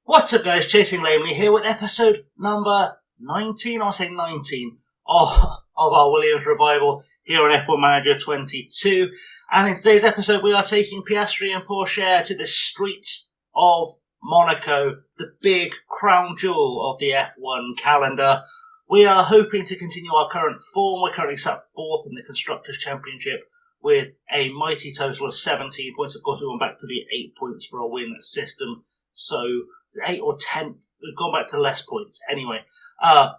What's up guys, Chasing Lamely here with episode number 19, I'll say 19, of our Williams Revival here on F1 Manager 22. And in today's episode we are taking Piastri and Porsche to the streets of Monaco, the big crown jewel of the F1 calendar. We are hoping to continue our current form. We're currently sat fourth in the Constructors' Championship with a mighty total of 17 points. Of course, we went back to the 8 points for a win system, so 8 or 10, we've gone back to less points anyway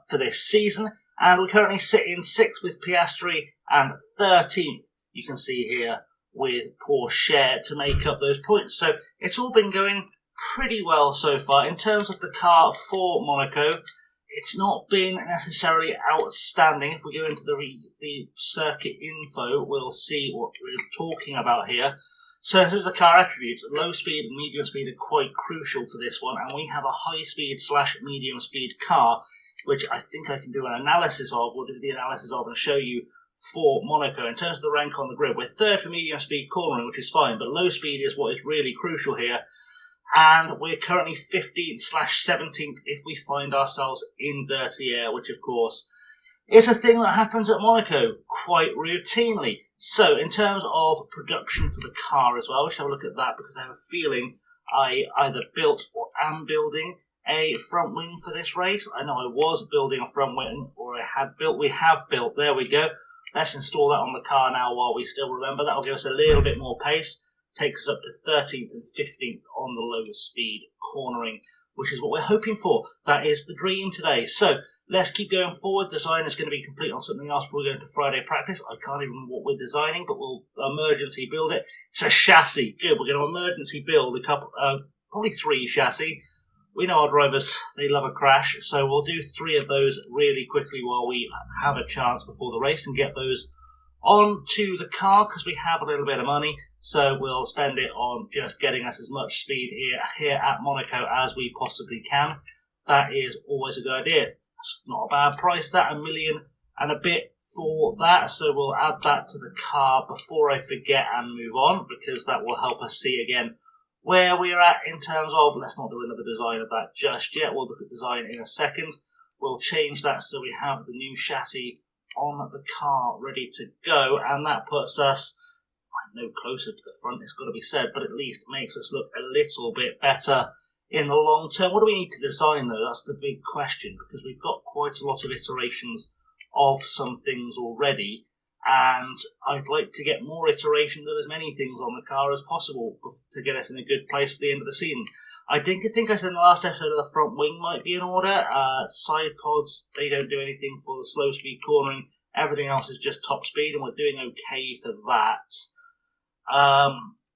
for this season. And we currently sit in 6th with Piastri and 13th, you can see here, with Porsche to make up those points. So it's all been going pretty well so far. In terms of the car for Monaco, it's not been necessarily outstanding. If we go into the circuit info, we'll see what we're talking about here. So in terms of the car attributes, low speed and medium speed are quite crucial for this one, and we have a high speed / medium speed car, which I think I can do an analysis of, or do the analysis of and show you for Monaco. In terms of the rank on the grid, we're 3rd for medium speed cornering, which is fine, but low speed is what is really crucial here. And we're currently 15th / 17th if we find ourselves in dirty air, which of course is a thing that happens at Monaco quite routinely. So in terms of production for the car as well, we should have a look at that because I have a feeling I either built or am building a front wing for this race. I know I was building a front wing, or I had built. We have built. There we go. Let's install that on the car now while we still remember. That will give us a little bit more pace. Takes us up to 13th and 15th on the low speed cornering, which is what we're hoping for. That is the dream today. So let's keep going forward. The design is going to be complete on something else before we go into Friday practice. I can't even remember what we're designing, but we'll emergency build it. It's a chassis. Good. We're going to emergency build a couple, probably 3 chassis. We know our drivers, they love a crash, so we'll do 3 of those really quickly while we have a chance before the race and get those onto the car because we have a little bit of money. So we'll spend it on just getting us as much speed here at Monaco as we possibly can. That is always a good idea. It's not a bad price, that, $1 million and a bit for that. So we'll add that to the car before I forget and move on, because that will help us see again where we're at in terms of, let's not do another design of that just yet. We'll look at design in a second. We'll change that so we have the new chassis on the car ready to go, and that puts us no closer to the front, it's got to be said, but at least makes us look a little bit better in the long term. What do we need to design though? That's the big question, because we've got quite a lot of iterations of some things already, and I'd like to get more iterations of as many things on the car as possible to get us in a good place for the end of the season. I think I said in the last episode that the front wing might be in order. Side pods, they don't do anything for the slow speed cornering. Everything else is just top speed, and we're doing okay for that.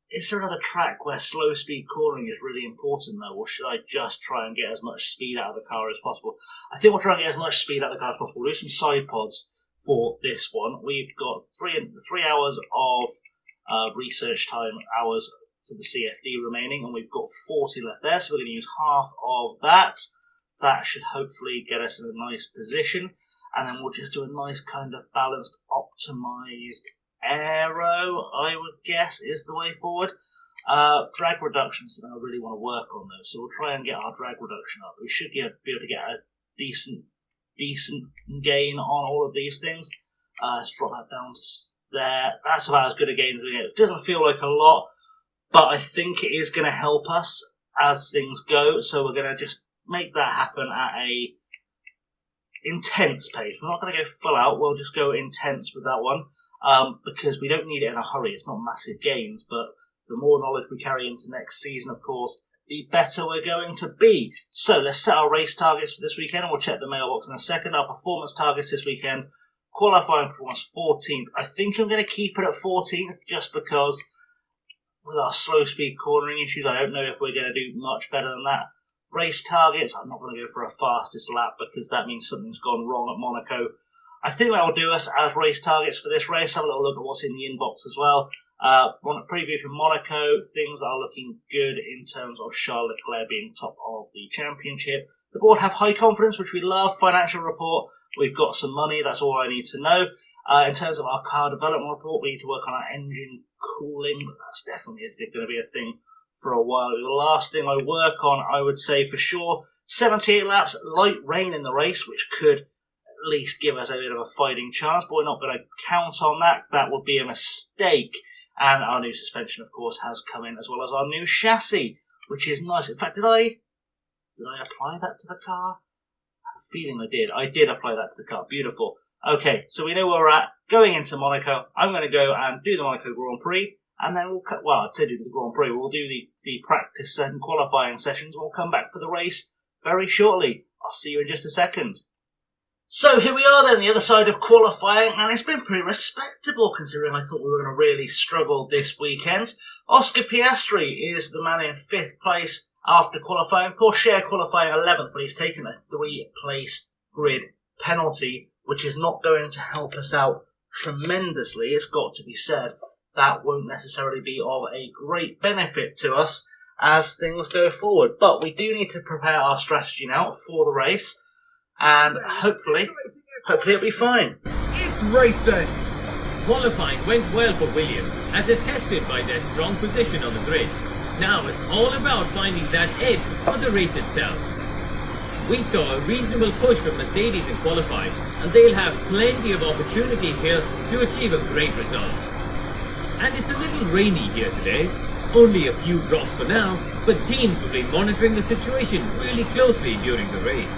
Is there another track where slow speed cornering is really important though, or should I just try and get as much speed out of the car as possible? I think we'll try and get as much speed out of the car as possible. We'll do some side pods for this one. We've got 3 hours of research time hours for the CFD remaining, and we've got 40 left there, so we're going to use half of that. That should hopefully get us in a nice position, and then we'll just do a nice kind of balanced, optimized aero, I would guess, is the way forward. Drag reduction is something I really want to work on though, so we'll try and get our drag reduction up. We should be able to get a decent gain on all of these things. Let's drop that down to there. That's about as good a gain as we get. It doesn't feel like a lot, but I think it is going to help us as things go, so we're going to just make that happen at a intense pace. We're not going to go full out, we'll just go intense with that one. Because we don't need it in a hurry. It's not massive gains, but the more knowledge we carry into next season, of course, the better we're going to be. So let's set our race targets for this weekend, and we'll check the mailbox in a second. Our performance targets this weekend, qualifying performance 14th. I think I'm going to keep it at 14th just because with our slow speed cornering issues, I don't know if we're going to do much better than that. Race targets, I'm not going to go for a fastest lap because that means something's gone wrong at Monaco. I think that will do us as race targets for this race. Have a little look at what's in the inbox as well. On a preview from Monaco, things are looking good in terms of Charles Leclerc being top of the championship. The board have high confidence, which we love. Financial report, we've got some money. That's all I need to know. In terms of our car development report, we need to work on our engine cooling. But that's definitely going to be a thing for a while. The last thing I work on, I would say for sure, 78 laps, light rain in the race, which could at least give us a bit of a fighting chance, but we're not going to count on that. That would be a mistake. And our new suspension, of course, has come in, as well as our new chassis, which is nice. In fact, did I apply that to the car? I have a feeling I did. I did apply that to the car. Beautiful. Okay, so we know where we're at. Going into Monaco, I'm going to go and do the Monaco Grand Prix, and then we'll I'd say do the Grand Prix. We'll do the practice and qualifying sessions. We'll come back for the race very shortly. I'll see you in just a second. So here we are then, the other side of qualifying, and it's been pretty respectable considering I thought we were going to really struggle this weekend. Oscar Piastri is the man in 5th place after qualifying. Porsche qualifying 11th, but he's taken a 3-place grid penalty, which is not going to help us out tremendously. It's got to be said. That won't necessarily be of a great benefit to us as things go forward. But we do need to prepare our strategy now for the race. And hopefully it'll be fine. It's race day! Qualifying went well for Williams, as attested by their strong position on the grid. Now it's all about finding that edge for the race itself. We saw a reasonable push from Mercedes in qualifying, and they'll have plenty of opportunities here to achieve a great result. And it's a little rainy here today. Only a few drops for now, but teams will be monitoring the situation really closely during the race.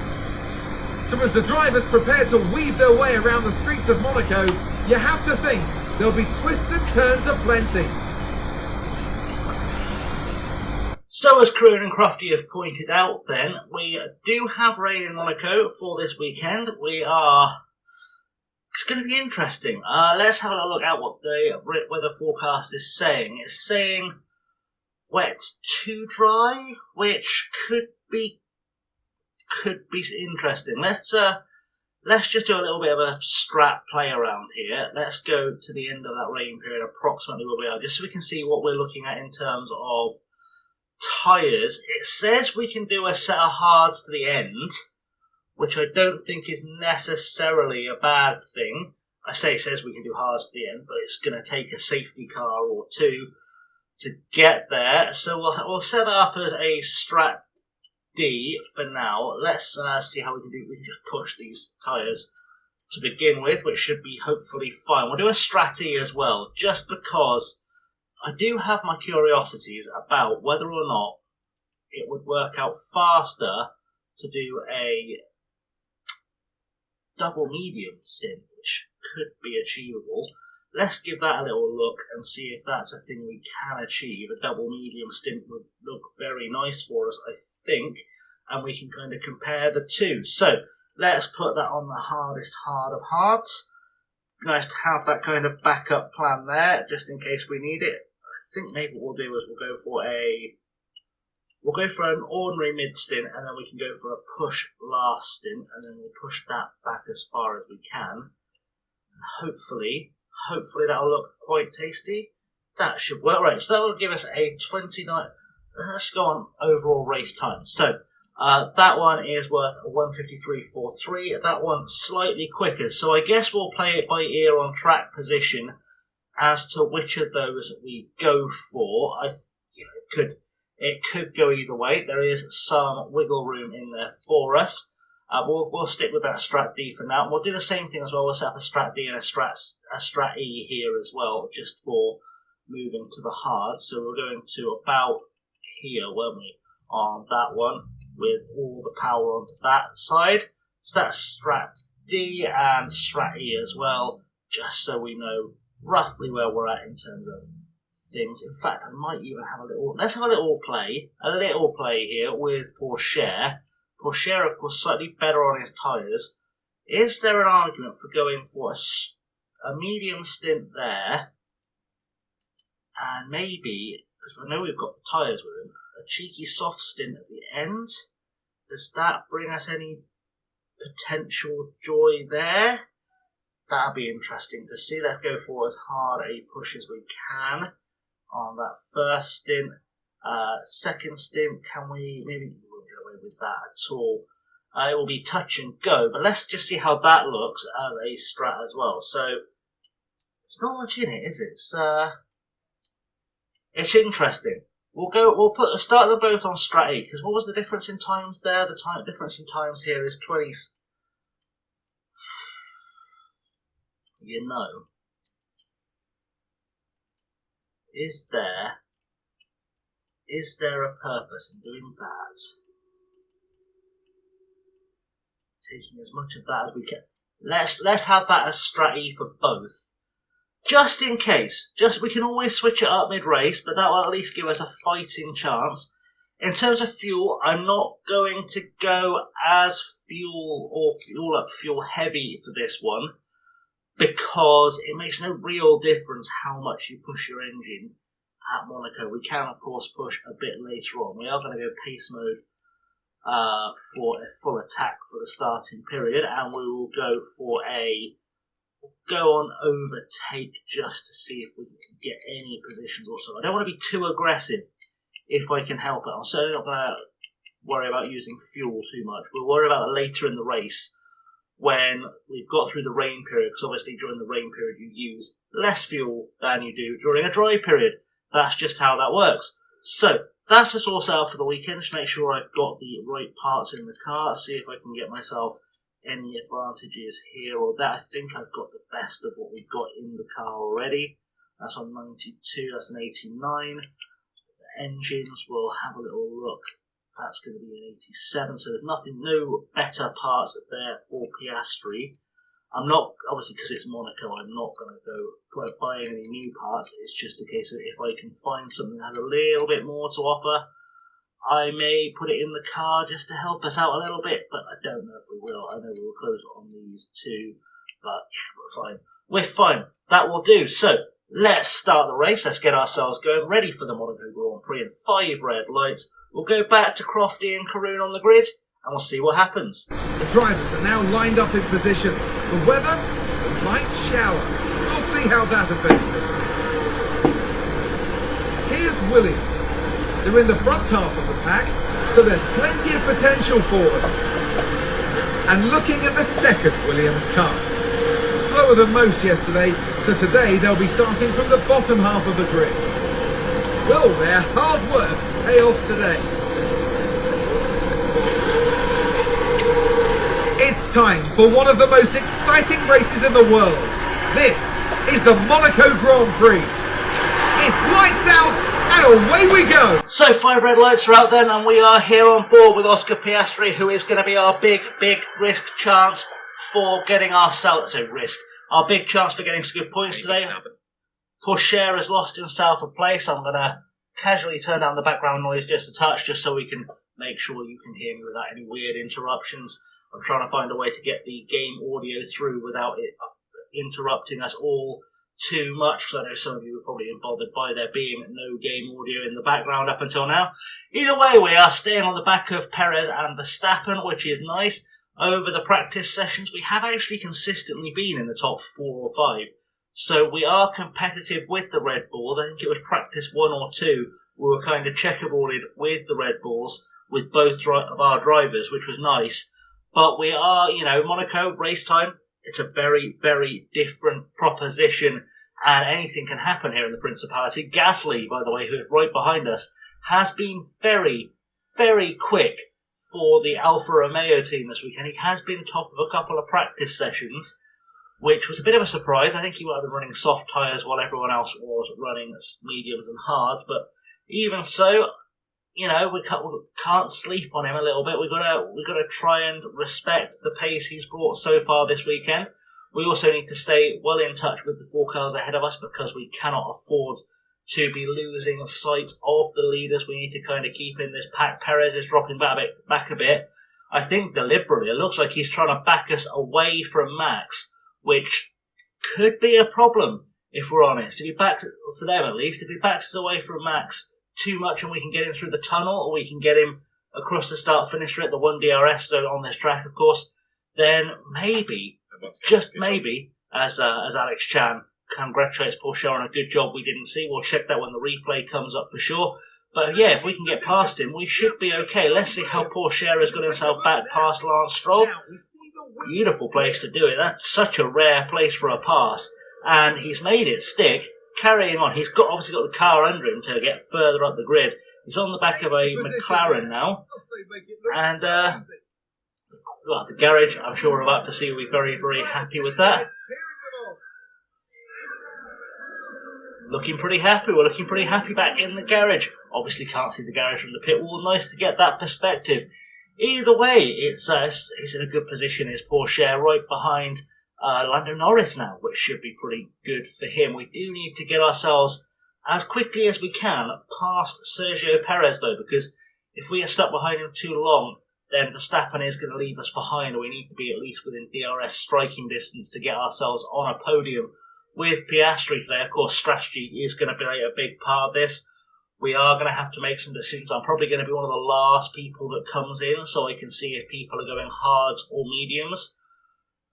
So as the drivers prepare to weave their way around the streets of Monaco, you have to think there'll be twists and turns aplenty. So as Kieran and Crofty have pointed out then, we do have rain in Monaco for this weekend. It's going to be interesting. Let's have a look at what the weather forecast is saying. It's saying wet to dry, which could be interesting. Let's just do a little bit of a strat play around here. Let's go to the end of that rain period, approximately where we are, just so we can see what we're looking at in terms of tyres. It says we can do a set of hards to the end, which I don't think is necessarily a bad thing. I say it says we can do hards to the end, but it's going to take a safety car or two to get there. So we'll set that up as a strat D for now. Let's see how we can do. We can just push these tyres to begin with, which should be hopefully fine. We'll do a strat E as well, just because I do have my curiosities about whether or not it would work out faster to do a double medium stint, which could be achievable. Let's give that a little look and see if that's a thing we can achieve. A double medium stint would look very nice for us, I think, and we can kind of compare the two. So let's put that on the hardest hard of hards. Nice to have that kind of backup plan there, just in case we need it. I think maybe what we'll do is we'll go for an ordinary mid stint, and then we can go for a push last stint, and then we'll push that back as far as we can. And hopefully that'll look quite tasty. That should work. Right, so that will give us a 29. Let's go on overall race time. So that one is worth a 1:53.43. That one slightly quicker. So I guess we'll play it by ear on track position as to which of those we go for. It could go either way. There is some wiggle room in there for us. We'll stick with that strat D for now. We'll do the same thing as well. We'll set up a strat D and a strat E here as well, just for moving to the hard. So we're going to about here, weren't we, on that one, with all the power onto that side. So that's strat D and strat E as well, just so we know roughly where we're at in terms of things. In fact, I might even have let's have a little play here with Porsche. Porsche, of course, slightly better on his tyres. Is there an argument for going for a medium stint there, and maybe, because I know we've got the tyres with him, a cheeky soft stint at the end? Does that bring us any potential joy there? That'd be interesting to see. Let's go for as hard a push as we can on that first stint. Second stint, can we maybe with that at all? It will be touch and go, but let's just see how that looks as a strat as well. So it's not much in it, is it? It's interesting. We'll start them both on Strat 8, because what was the difference in times there? The difference in times here is 20. You know, is there a purpose in doing that? Taking as much of that as we can. Let's have that as Strat E for both. Just in case. We can always switch it up mid-race, but that will at least give us a fighting chance. In terms of fuel, I'm not going to go as fuel heavy for this one, because it makes no real difference how much you push your engine at Monaco. We can, of course, push a bit later on. We are going to go pace mode for a full attack for the starting period, and we will go on overtake just to see if we can get any positions or so. I don't want to be too aggressive if I can help it. I'm certainly not going to worry about using fuel too much. We'll worry about it later in the race when we've got through the rain period, because obviously during the rain period you use less fuel than you do during a dry period. That's just how that works. So that's us all set up for the weekend. Just make sure I've got the right parts in the car, see if I can get myself any advantages here or there. I think I've got the best of what we've got in the car already. That's on 92, that's an 89. The engines, we'll have a little look. That's going to be an 87, so there's no better parts there for Piastri. I'm not, obviously because it's Monaco, I'm not going to go buying any new parts. It's just a case of if I can find something that has a little bit more to offer, I may put it in the car just to help us out a little bit, but I don't know if we will. I know we will close on these two, but we're fine. We're fine. That will do. So let's start the race. Let's get ourselves going, ready for the Monaco Grand Prix in 5 red lights. We'll go back to Crofty and Karun on the grid, and we'll see what happens. The drivers are now lined up in position. The weather, a light shower. We'll see how that affects things. Here's Williams. They're in the front half of the pack, so there's plenty of potential for them. And looking at the second Williams car. Slower than most yesterday, so today they'll be starting from the bottom half of the grid. Will their hard work pay off today? It's time for one of the most exciting races in the world. This is the Monaco Grand Prix. It's lights out and away we go. So 5 red lights are out then, and we are here on board with Oscar Piastri, who is going to be our big risk chance for getting ourselves our big chance for getting some good points today. Pourchaire has lost himself a place. I'm going to casually turn down the background noise just a touch, just so we can make sure you can hear me without any weird interruptions. I'm trying to find a way to get the game audio through without it interrupting us all too much, because I know some of you are probably bothered by there being no game audio in the background up until now. Either way, we are staying on the back of Perez and Verstappen, which is nice. Over the practice sessions, we have actually consistently been in the top 4 or 5. So we are competitive with the Red Bulls. I think it was practice 1 or 2. We were kind of checkerboarded with the Red Bulls, with both of our drivers, which was nice. But we are, Monaco, race time, it's a very, very different proposition, and anything can happen here in the Principality. Gasly, by the way, who is right behind us, has been very, very quick for the Alfa Romeo team this weekend. He has been top of a couple of practice sessions, which was a bit of a surprise. I think he might have been running soft tyres while everyone else was running mediums and hards, but even so, we can't sleep on him a little bit. We've got to try and respect the pace he's brought so far this weekend. We also need to stay well in touch with the 4 cars ahead of us, because we cannot afford to be losing sight of the leaders. We need to kind of keep in this pack. Perez is dropping back a bit. I think deliberately. It looks like he's trying to back us away from Max, which could be a problem if we're honest. If he backs, for them at least, if he backs us away from Max too much and we can get him through the tunnel, or we can get him across the start-finish straight, the 1 DRS zone on this track, of course, then maybe, just maybe, as Alex Chan congratulates Pourchaire on a good job we didn't see. We'll check that when the replay comes up for sure. But yeah, if we can get past him, we should be okay. Let's see how Pourchaire has got himself back past Lance Stroll. Beautiful place to do it. That's such a rare place for a pass. And he's made it stick, carrying on. He's obviously got the car under him to get further up the grid. He's on the back of a McLaren now. And well, the garage, I'm sure we're about to see, will be very, very happy with that. Looking pretty happy. We're looking pretty happy back in the garage. Obviously can't see the garage from the pit wall. Nice to get that perspective. Either way, he's in a good position. His Porsche right behind Lando Norris now, which should be pretty good for him. We do need to get ourselves as quickly as we can past Sergio Perez, though, because if we get stuck behind him too long, then Verstappen is going to leave us behind. We need to be at least within DRS striking distance to get ourselves on a podium with Piastri today. Of course, strategy is going to be a big part of this. We are going to have to make some decisions. I'm probably going to be one of the last people that comes in, so I can see if people are going hards or mediums.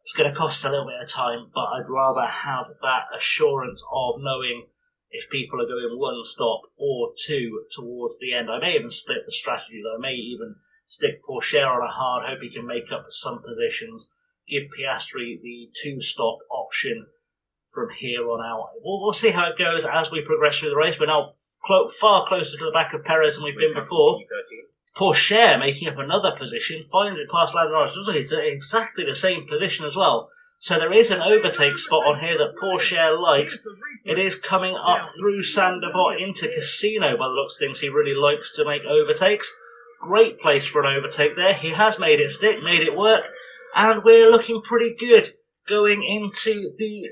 It's going to cost a little bit of time, but I'd rather have that assurance of knowing if people are going one stop or two towards the end. I may even split the strategy, though. I may even stick Porsche on a hard, hope he can make up some positions, give Piastri the two-stop option from here on out. We'll see how it goes as we progress through the race. We're now far closer to the back of Perez than we've been before. Porsche making up another position, finally past Lando Norris. He's in exactly the same position as well. So there is an overtake spot on here that Porsche likes. It is coming up through Sandoval into Casino by the looks of things. He really likes to make overtakes. Great place for an overtake there. He has made it stick, made it work. And we're looking pretty good going into the,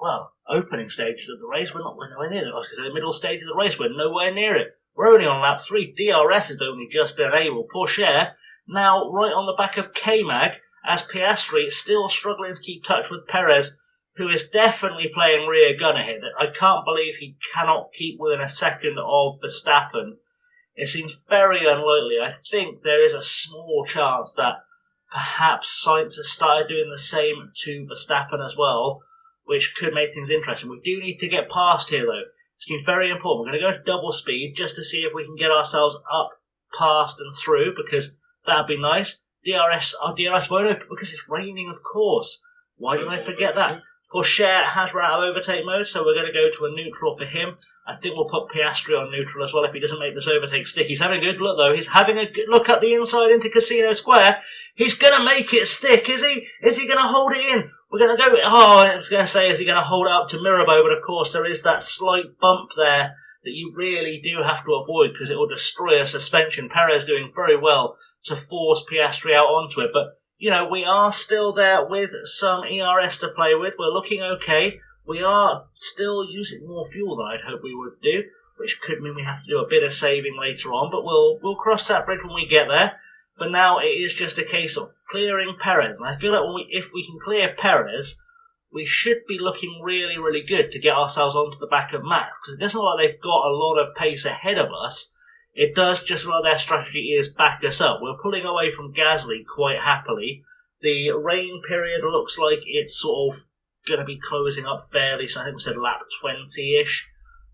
well, opening stages of the race. We're nowhere near it. I was going to say the middle stage of the race. We're nowhere near it. We're only on lap 3. DRS has only just been able. Porsche now right on the back of K-Mag as Piastri is still struggling to keep touch with Perez, who is definitely playing rear gunner here. I can't believe he cannot keep within a second of Verstappen. It seems very unlikely. I think there is a small chance that perhaps Sainz has started doing the same to Verstappen as well, which could make things interesting. We do need to get past here, though. It seems very important. We're going to go to double speed just to see if we can get ourselves up, past and through, because that would be nice. Our DRS won't open because it's raining, of course. Why did I forget that? Porsche has run out of overtake mode, so we're going to go to a neutral for him. I think we'll put Piastri on neutral as well if he doesn't make this overtake stick. He's having a good look, though. He's having a good look at the inside into Casino Square. He's going to make it stick, is he? Is he going to hold it in? We're going to go... Oh, I was going to say, is he going to hold it up to Mirabeau? But, of course, there is that slight bump there that you really do have to avoid because it will destroy a suspension. Perez doing very well to force Piastri out onto it. But, you know, we are still there with some ERS to play with. We're looking okay. We are still using more fuel than I'd hope we would do, which could mean we have to do a bit of saving later on. But we'll cross that bridge when we get there. But now it is just a case of clearing Perez. And I feel like if we can clear Perez, we should be looking really, really good to get ourselves onto the back of Max. Because it doesn't look like they've got a lot of pace ahead of us. It does just look like their strategy is back us up. We're pulling away from Gasly quite happily. The rain period looks like it's sort of going to be closing up fairly. So I think we said lap 20-ish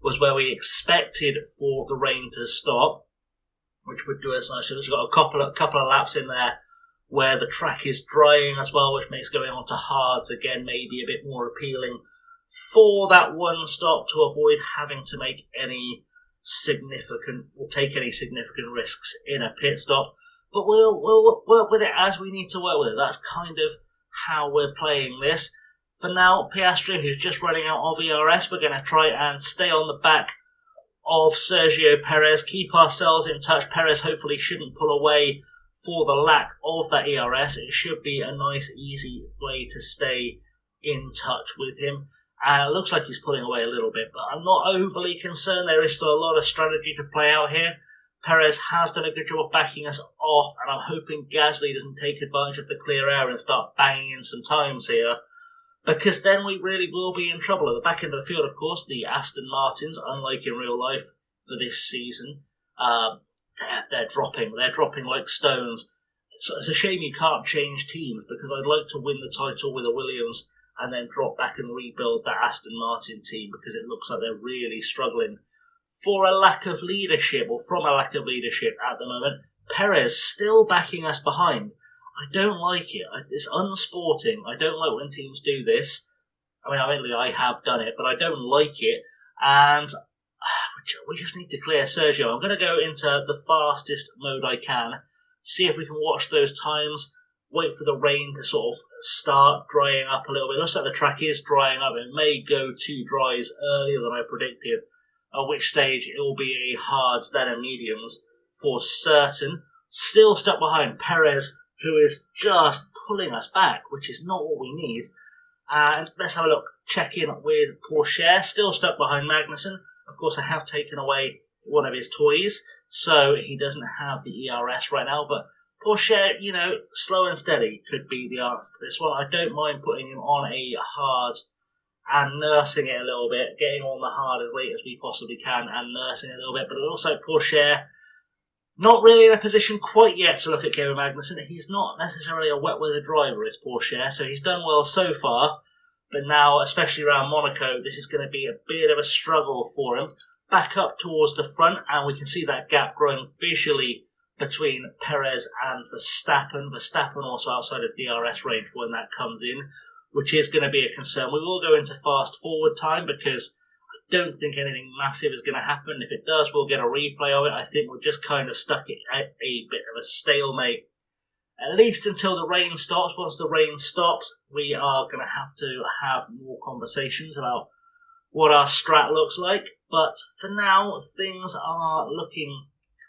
was where we expected for the rain to stop, which would do us nice. So we've got a couple of laps in there where the track is drying as well, which makes going on to hards again maybe a bit more appealing for that one stop to avoid having to make any significant or take any significant risks in a pit stop. But we'll work with it as we need to work with it. That's kind of how we're playing this. For now, Piastri, who's just running out of ERS, we're going to try and stay on the back of Sergio Perez, keep ourselves in touch. Perez hopefully shouldn't pull away for the lack of that ERS. It should be a nice, easy way to stay in touch with him. And it looks like he's pulling away a little bit, but I'm not overly concerned. There is still a lot of strategy to play out here. Perez has done a good job of backing us off, and I'm hoping Gasly doesn't take advantage of the clear air and start banging in some times here, because then we really will be in trouble. At the back end of the field, of course, the Aston Martins, unlike in real life for this season, they're dropping like stones. So it's a shame you can't change teams, because I'd like to win the title with a Williams and then drop back and rebuild that Aston Martin team, because it looks like they're really struggling for a lack of leadership, or from a lack of leadership at the moment. Perez still backing us behind. I don't like it. It's unsporting. I don't like when teams do this. I mean, I have done it, but I don't like it. And we're we just need to clear Sergio. I'm going to go into the fastest mode I can, see if we can watch those times, wait for the rain to sort of start drying up a little bit. It looks like the track is drying up. It may go 2 dries earlier than I predicted, at which stage it will be a hards, then a mediums for certain. Still stuck behind Perez, who is just pulling us back, which is not what we need. And let's have a look, check in with Porsche, still stuck behind Magnussen. Of course, I have taken away one of his toys, so he doesn't have the ERS right now, but Porsche, you know, slow and steady could be the answer to this one. I don't mind putting him on a hard and nursing it a little bit, getting on the hard as late as we possibly can and nursing it a little bit, but it looks like Porsche not really in a position quite yet to look at Kevin Magnussen. He's not necessarily a wet weather driver, is Porsche, so he's done well so far. But now, especially around Monaco, this is going to be a bit of a struggle for him. Back up towards the front, and we can see that gap growing visually between Perez and Verstappen. Verstappen also outside of DRS range when that comes in, which is going to be a concern. We will go into fast forward time because I don't think anything massive is going to happen. If it does, we'll get a replay of it. I think we're just kind of stuck at a bit of a stalemate, at least until the rain stops. Once the rain stops, we are going to have more conversations about what our strat looks like. But for now, things are looking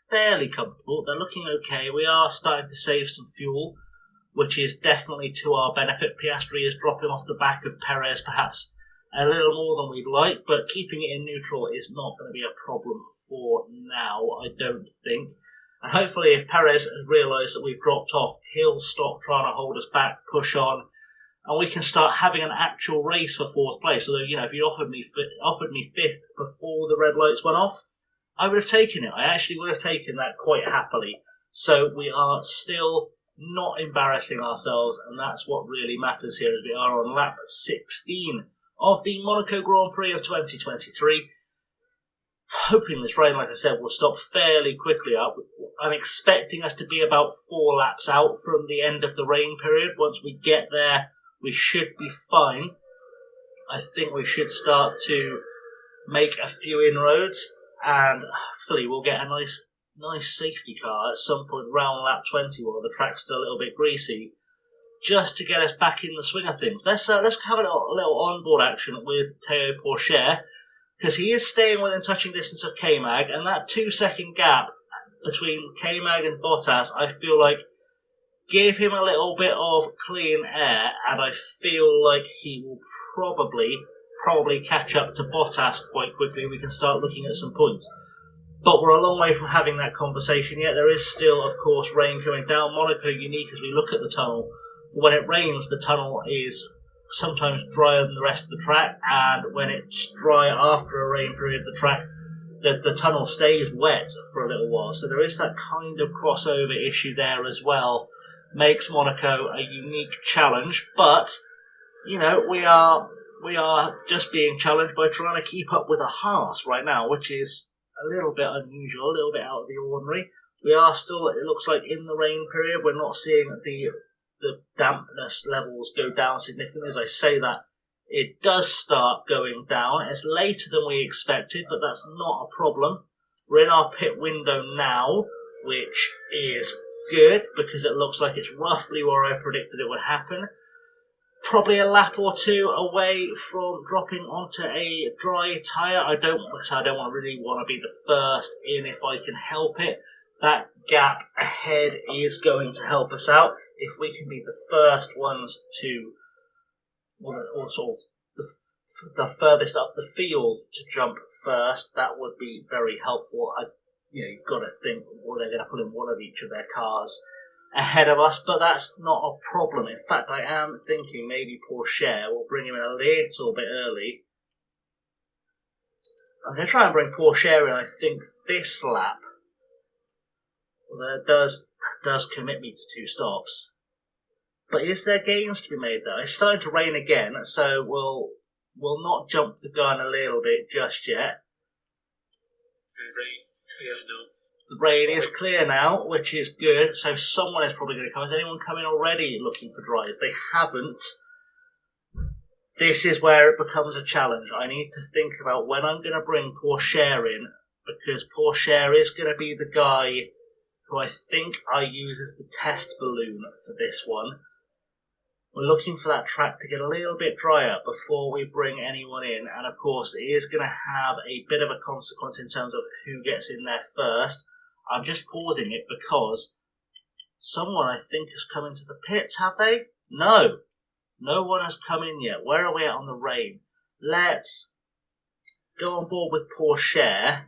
fairly comfortable. They're looking okay. We are starting to save some fuel, which is definitely to our benefit. Piastri is dropping off the back of Perez, perhaps a little more than we'd like, but keeping it in neutral is not going to be a problem for now, I don't think. And hopefully if Perez has realised that we've dropped off, he'll stop trying to hold us back, push on, and we can start having an actual race for 4th place. Although, you know, if you offered me 5th before the red lights went off, I would have taken it. I actually would have taken that quite happily. So we are still not embarrassing ourselves, and that's what really matters here, as we are on lap 16 of the Monaco Grand Prix of 2023. Hoping this rain, like I said, will stop fairly quickly up. I'm expecting us to be about 4 laps out from the end of the rain period. Once we get there, we should be fine. I think we should start to make a few inroads, and hopefully we'll get a nice safety car at some point around lap 20 while the track's still a little bit greasy, just to get us back in the swing of things. Let's have a little onboard action with Théo Pourchaire, because he is staying within touching distance of K-Mag, and that 2-second gap between K-Mag and Bottas, I feel like, give him a little bit of clean air, and I feel like he will probably catch up to Bottas quite quickly. We can start looking at some points. But we're a long way from having that conversation yet. There is still, of course, rain coming down. Monaco unique as we look at the tunnel. When it rains, the tunnel is sometimes drier than the rest of the track, and when it's dry after a rain period, the tunnel stays wet for a little while. So there is that kind of crossover issue there as well. Makes Monaco a unique challenge, but you know, we are just being challenged by trying to keep up with a Haas right now, which is a little bit unusual, a little bit out of the ordinary. We are still, it looks like, in the rain period. We're not seeing the dampness levels go down significantly. As I say that, it does start going down. It's later than we expected, but that's not a problem. We're in our pit window now, which is good because it looks like it's roughly where I predicted it would happen. Probably a lap or 2 away from dropping onto a dry tyre. I don't really want to be the first in if I can help it. That gap ahead is going to help us out. If we can be the first ones to, or sort of the furthest up the field to jump first, that would be very helpful. You've got to think, well, they're going to put in one of each of their cars ahead of us, but that's not a problem. In fact, I am thinking maybe Pourchaire will bring him in a little bit early. I'm going to try and bring Pourchaire in, I think, this lap. Although it does commit me to 2 stops. But is there gains to be made there? It's starting to rain again, so we'll not jump the gun a little bit just yet. The rain is clear now, which is good, so someone is probably going to come. Has anyone come in already looking for dryers? They haven't. This is where it becomes a challenge. I need to think about when I'm going to bring Pourchaire in because Pourchaire is going to be the guy who I think I use as the test balloon for this one. We're looking for that track to get a little bit drier before we bring anyone in, and of course it is going to have a bit of a consequence in terms of who gets in there first. I'm just pausing it because someone I think has come into the pits, have they? No. No one has come in yet. Where are we at on the rain? Let's go on board with Pourchaire.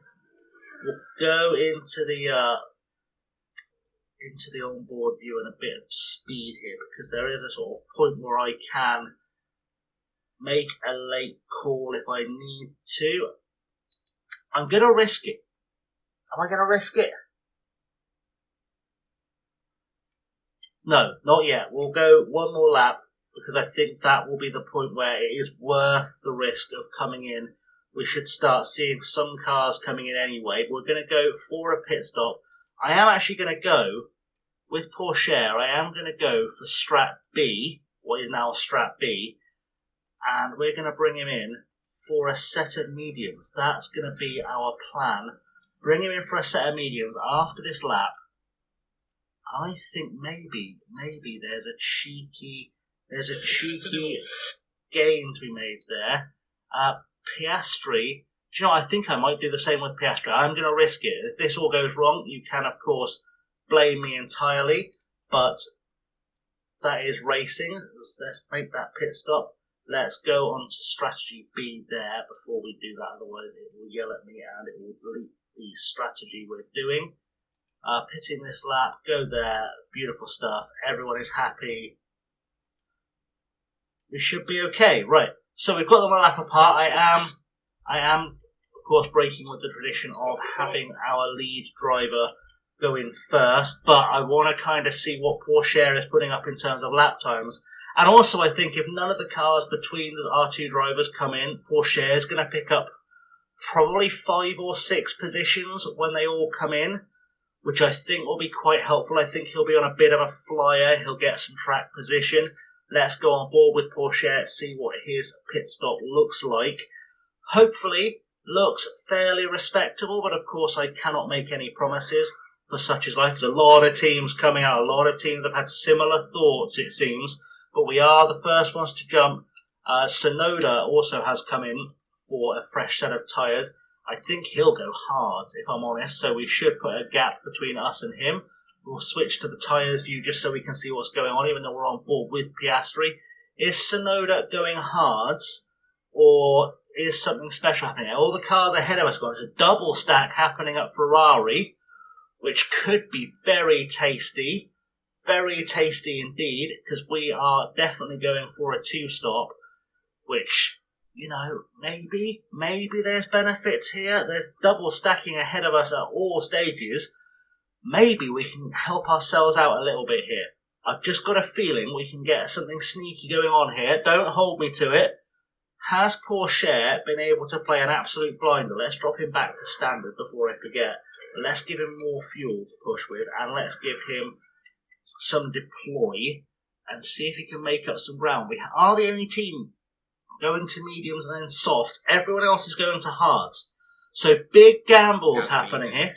We'll go into the onboard view and a bit of speed here, because there is a sort of point where I can make a late call if I need to. I'm going to risk it. Am I going to risk it? No, not yet. We'll go one more lap, because I think that will be the point where it is worth the risk of coming in. We should start seeing some cars coming in anyway. We're going to go for a pit stop. I am actually going to go with Pourchaire. I am going to go for Strat B, what is now Strat B, and we're going to bring him in for a set of mediums. That's going to be our plan. Bring him in for a set of mediums after this lap. I think maybe there's a cheeky gain to be made there. Piastri, do you know, I think I might do the same with Piastri. I'm going to risk it. If this all goes wrong, you can, of course, blame me entirely, but that is racing. Let's make that pit stop. Let's go on to strategy B there before we do that, otherwise it will yell at me and it will delete the strategy we're doing. Pitting this lap, go there, beautiful stuff. Everyone is happy. We should be okay, right? So we've got them a lap apart. I am, of course, breaking with the tradition of having our lead driver go in first, but I want to kind of see what Pourchaire is putting up in terms of lap times. And also, I think if none of the cars between our two drivers come in, Pourchaire is going to pick up probably 5 or 6 positions when they all come in, which I think will be quite helpful. I think he'll be on a bit of a flyer. He'll get some track position. Let's go on board with Pourchaire, see what his pit stop looks like. Hopefully, looks fairly respectable, but of course I cannot make any promises, for such is life. There's a lot of teams coming out. A lot of teams have had similar thoughts, it seems, but we are the first ones to jump. Sonoda also has come in for a fresh set of tyres. I think he'll go hard, if I'm honest, so we should put a gap between us and him. We'll switch to the tyres view just so we can see what's going on, even though we're on board with Piastri. Is Sonoda going hards, or is something special happening? All the cars ahead of us got a double stack happening at Ferrari, which could be very tasty indeed, because we are definitely going for a 2-stop, which, you know, maybe there's benefits here. There's double stacking ahead of us at all stages. Maybe we can help ourselves out a little bit here. I've just got a feeling we can get something sneaky going on here. Don't hold me to it. Has Pourchaire been able to play an absolute blinder? Let's drop him back to standard before I forget. Let's give him more fuel to push with, and let's give him some deploy and see if he can make up some ground. We are the only team going to mediums and then softs. Everyone else is going to hards. So big gambles happening here.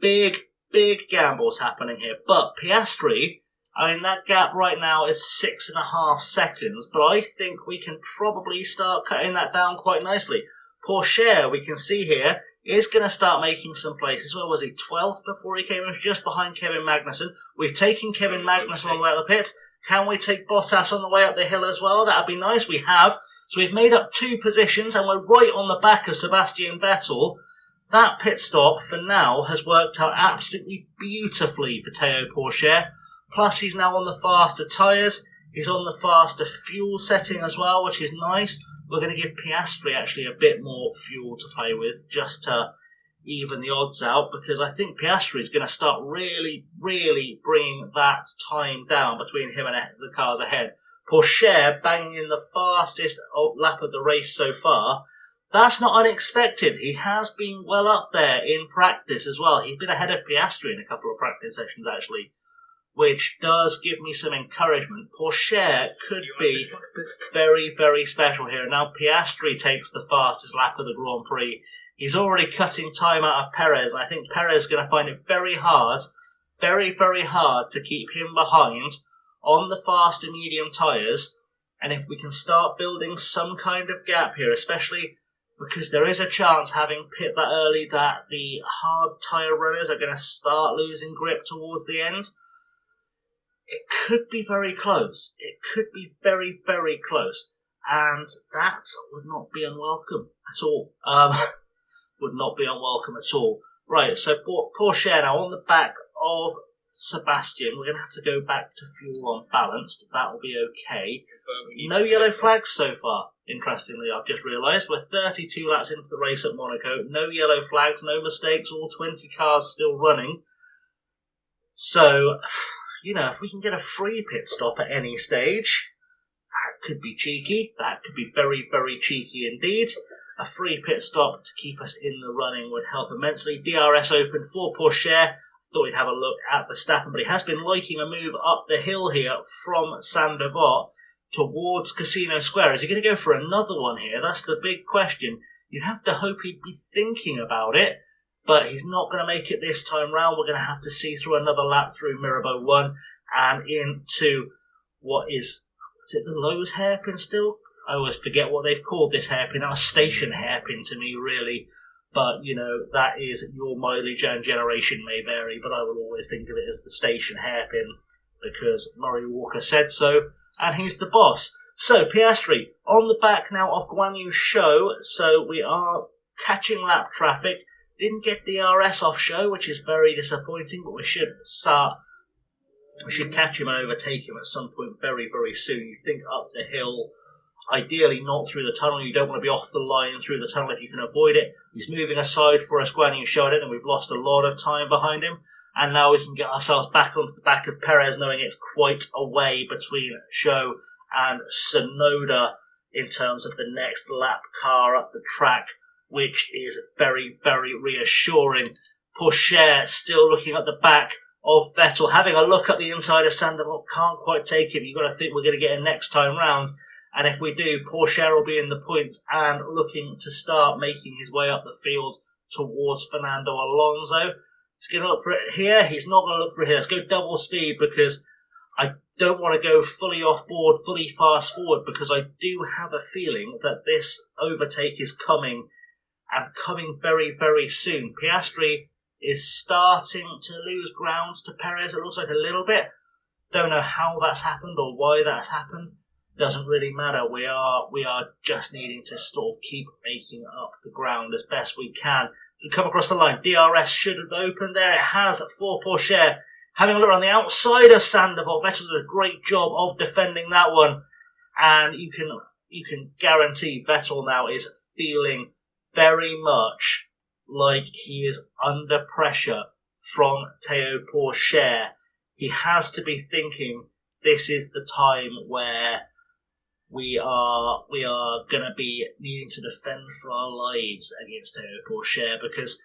Big gambles happening here. But Piastri, I mean, that gap right now is 6.5 seconds, but I think we can probably start cutting that down quite nicely. Pourchaire, we can see here, is going to start making some places. Where was he? 12th before he came in, just behind Kevin Magnussen. We've taken Kevin Magnussen on the way up the pit. Can we take Bottas on the way up the hill as well? That would be nice. We have. So we've made up 2 positions, and we're right on the back of Sebastian Vettel. That pit stop, for now, has worked out absolutely beautifully for Théo Pourchaire. Plus, he's now on the faster tyres. He's on the faster fuel setting as well, which is nice. We're going to give Piastri actually a bit more fuel to play with, just to even the odds out, because I think Piastri is going to start really bringing that time down between him and the cars ahead. Pourchaire banging in the fastest lap of the race so far. That's not unexpected. He has been well up there in practice as well. He's been ahead of Piastri in a couple of practice sessions, actually, which does give me some encouragement. Pourchaire could be very special here. Now Piastri takes the fastest lap of the Grand Prix. He's already cutting time out of Perez, and I think Perez is going to find it very hard, very, very hard to keep him behind on the fast and medium tyres. And if we can start building some kind of gap here, especially because there is a chance, having pit that early, that the hard tyre runners are going to start losing grip towards the end. It could be very close. It could be very, very close. And that would not be unwelcome at all. Would not be unwelcome at all. Right, so Porsche now on the back of Sebastian. We're going to have to go back to fuel unbalanced. That will be okay. No yellow flags so far, interestingly, I've just realised. We're 32 laps into the race at Monaco. No yellow flags, no mistakes, all 20 cars still running. So, you know, if we can get a free pit stop at any stage, that could be cheeky. That could be very, very cheeky indeed. A free pit stop to keep us in the running would help immensely. DRS open for Porsche. Thought we'd have a look at Verstappen, but he has been liking a move up the hill here from Saint-Devote towards Casino Square. Is he going to go for another one here? That's the big question. You'd have to hope he'd be thinking about it, but he's not going to make it this time round. We're going to have to see through another lap through Mirabeau 1 and into what is it the Lowe's hairpin still? I always forget what they've called this hairpin. That was station hairpin to me, really. But, you know, that is your mileage and generation may vary, but I will always think of it as the station hairpin because Murray Walker said so, and he's the boss. So, Piastri on the back now of Guan Yu's show, so we are catching lap traffic. Didn't get DRS off show, which is very disappointing, but we should catch him and overtake him at some point very, very soon. You think up the hill, ideally not through the tunnel. You don't want to be off the line through the tunnel if you can avoid it. He's moving aside for us. Guan Yu showed it, and we've lost a lot of time behind him. And now we can get ourselves back onto the back of Perez, knowing it's quite a way between Show and Sonoda in terms of the next lap car up the track, which is very, very reassuring. Porsche still looking at the back of Vettel, having a look at the inside of Sandoval. Can't quite take him. You've got to think we're going to get him next time round. And if we do, Porsche will be in the points and looking to start making his way up the field towards Fernando Alonso. He's going to look for it here. He's not going to look for it here. Let's go double speed because I don't want to go fully off board, fully fast forward, because I do have a feeling that this overtake is coming and coming very, very soon. Piastri is starting to lose ground to Perez. It looks like a little bit. Don't know how that's happened or why that's happened. Doesn't really matter. We are just needing to sort of keep making up the ground as best we can. We come across the line. DRS should have opened there. It has for Porsche. Having a look on the outside of Sandoval. Vettel did a great job of defending that one. And you can guarantee Vettel now is feeling very much like he is under pressure from Théo Porsche. He has to be thinking this is the time where we are going to be needing to defend for our lives against Théo Porsche, because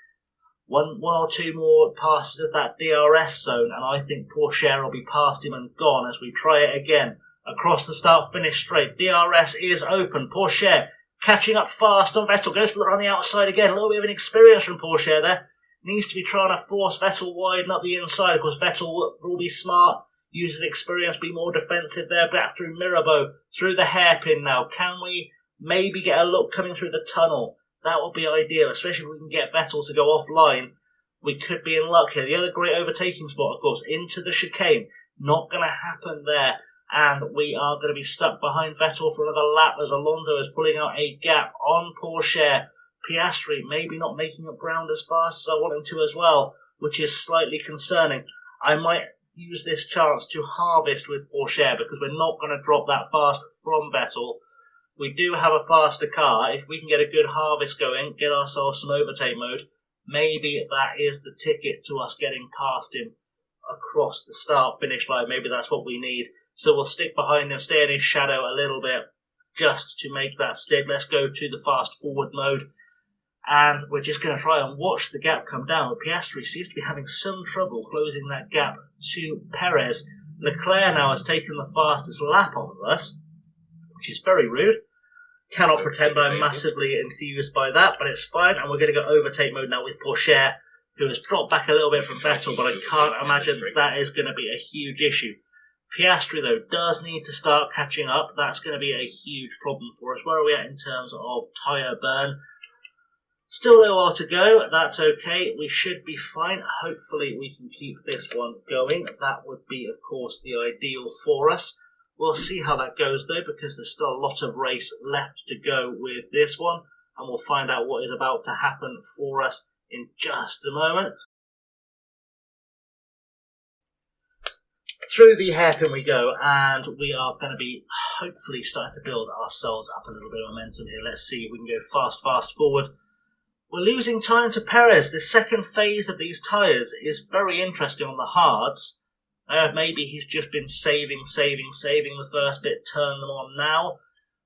one or two more passes of that DRS zone and I think Porsche will be past him and gone as we try it again across the start-finish straight. DRS is open. Porsche catching up fast on Vettel. Goes for the on the outside again. A little bit of an experience from Porsche there. Needs to be trying to force Vettel wide and up the inside. Of course, Vettel will be smart. Use his experience, be more defensive there, back through Mirabeau, through the hairpin now. Can we maybe get a look coming through the tunnel? That would be ideal, especially if we can get Vettel to go offline. We could be in luck here. The other great overtaking spot, of course, into the chicane. Not going to happen there. And we are going to be stuck behind Vettel for another lap as Alonso is pulling out a gap on Porsche. Piastri maybe not making up ground as fast as I want him to as well, which is slightly concerning. I might use this chance to harvest with Porsche because we're not going to drop that fast from Vettel. We do have a faster car. If we can get a good harvest going, get ourselves some overtake mode, maybe that is the ticket to us getting past him across the start-finish line. Maybe that's what we need. So we'll stick behind him, stay in his shadow a little bit just to make that stick. Let's go to the fast-forward mode. And we're just going to try and watch the gap come down. But Piastri seems to be having some trouble closing that gap to Perez. Leclerc now has taken the fastest lap of us, which is very rude. Cannot pretend I'm massively enthused by that, but it's fine. And we're going to go overtake mode now with Pourchaire, who has dropped back a little bit from Vettel, but I can't imagine that is going to be a huge issue. Piastri, though, does need to start catching up. That's going to be a huge problem for us. Where are we at in terms of tyre burn? Still a little while to go. That's okay. We should be fine. Hopefully we can keep this one going. That would be, of course, the ideal for us. We'll see how that goes, though, because there's still a lot of race left to go with this one. And we'll find out what is about to happen for us in just a moment. Through the hairpin we go, and we are going to be hopefully starting to build ourselves up a little bit of momentum here. Let's see if we can go fast forward. We're losing time to Perez. The second phase of these tyres is very interesting on the hards. Maybe he's just been saving the first bit, turn them on now.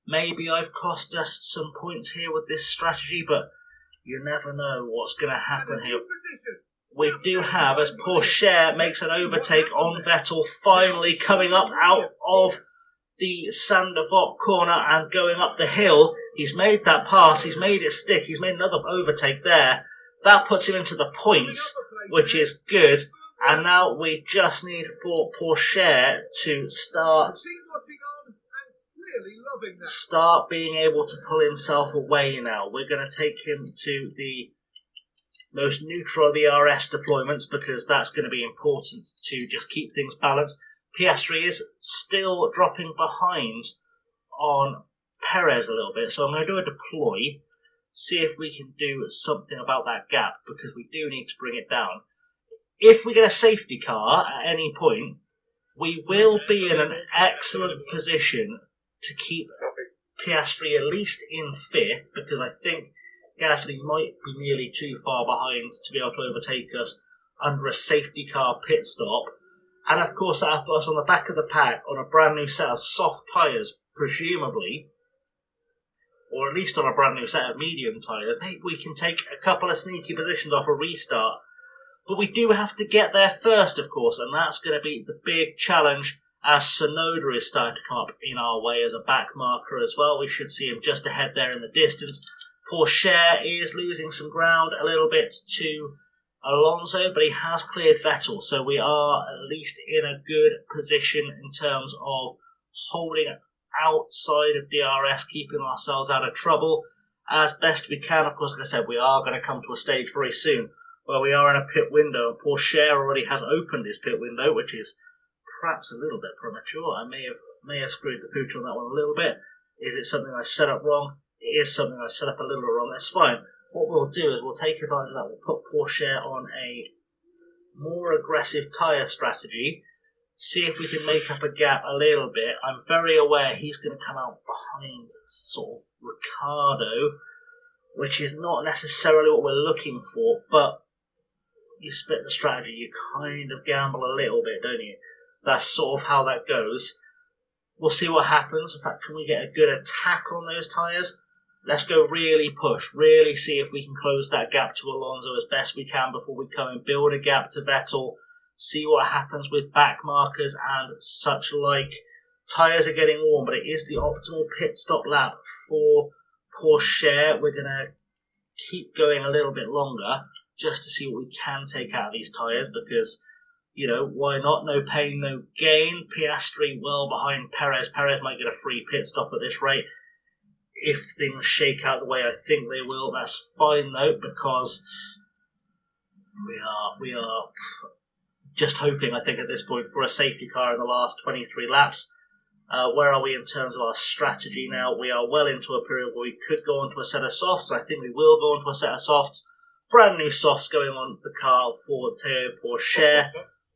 Maybe I've cost us some points here with this strategy, but you never know what's going to happen here. We do have, as Pourchaire makes an overtake on Vettel, finally coming up out of the Sandoval corner and going up the hill. He's made that pass, he's made it stick, he's made another overtake there. That puts him into the points, which is good. And now we just need for Pourchaire to start being able to pull himself away now. We're going to take him to the most neutral of the RS deployments because that's going to be important to just keep things balanced. Piastri is still dropping behind on Perez a little bit, so I'm going to do a deploy, see if we can do something about that gap because we do need to bring it down. If we get a safety car at any point, we will be in an excellent position to keep Piastri at least in 5th because I think Gasly might be nearly too far behind to be able to overtake us under a safety car pit stop. And of course that'll put us on the back of the pack on a brand new set of soft tyres, presumably, or at least on a brand new set of medium tyres. Maybe we can take a couple of sneaky positions off a restart. But we do have to get there first, of course, and that's going to be the big challenge as Sonoda is starting to come up in our way as a back marker as well. We should see him just ahead there in the distance. Pourchaire is losing some ground a little bit to Alonso, but he has cleared Vettel, so we are at least in a good position in terms of holding outside of DRS, keeping ourselves out of trouble as best we can. Of course, like I said, we are going to come to a stage very soon where we are in a pit window, and Pourchaire already has opened his pit window, which is perhaps a little bit premature. I may have screwed the pooch on that one a little bit. Is it something I set up wrong? It is something I set up a little wrong. That's fine. What we'll do is we'll take advantage of that. We'll put Pourchaire on a more aggressive tyre strategy, see if we can make up a gap a little bit. I'm very aware he's going to come out behind sort of Ricciardo, which is not necessarily what we're looking for, but you split the strategy, you kind of gamble a little bit, don't you? That's sort of how that goes. We'll see what happens. In fact, can we get a good attack on those tyres? Let's go really push, really see if we can close that gap to Alonso as best we can before we come and build a gap to Vettel, see what happens with back markers and such like. Tyres are getting warm, but it is the optimal pit stop lap for Pourchaire. We're going to keep going a little bit longer just to see what we can take out of these tyres because, you know, why not? No pain, no gain. Piastri well behind Perez. Perez might get a free pit stop at this rate. If things shake out the way I think they will, that's fine though, because we are just hoping, I think, at this point for a safety car in the last 23 laps. Where are we in terms of our strategy now? We are well into a period where we could go onto a set of softs. I think we will go onto a set of softs. Brand new softs going on the car for Théo Pourchaire.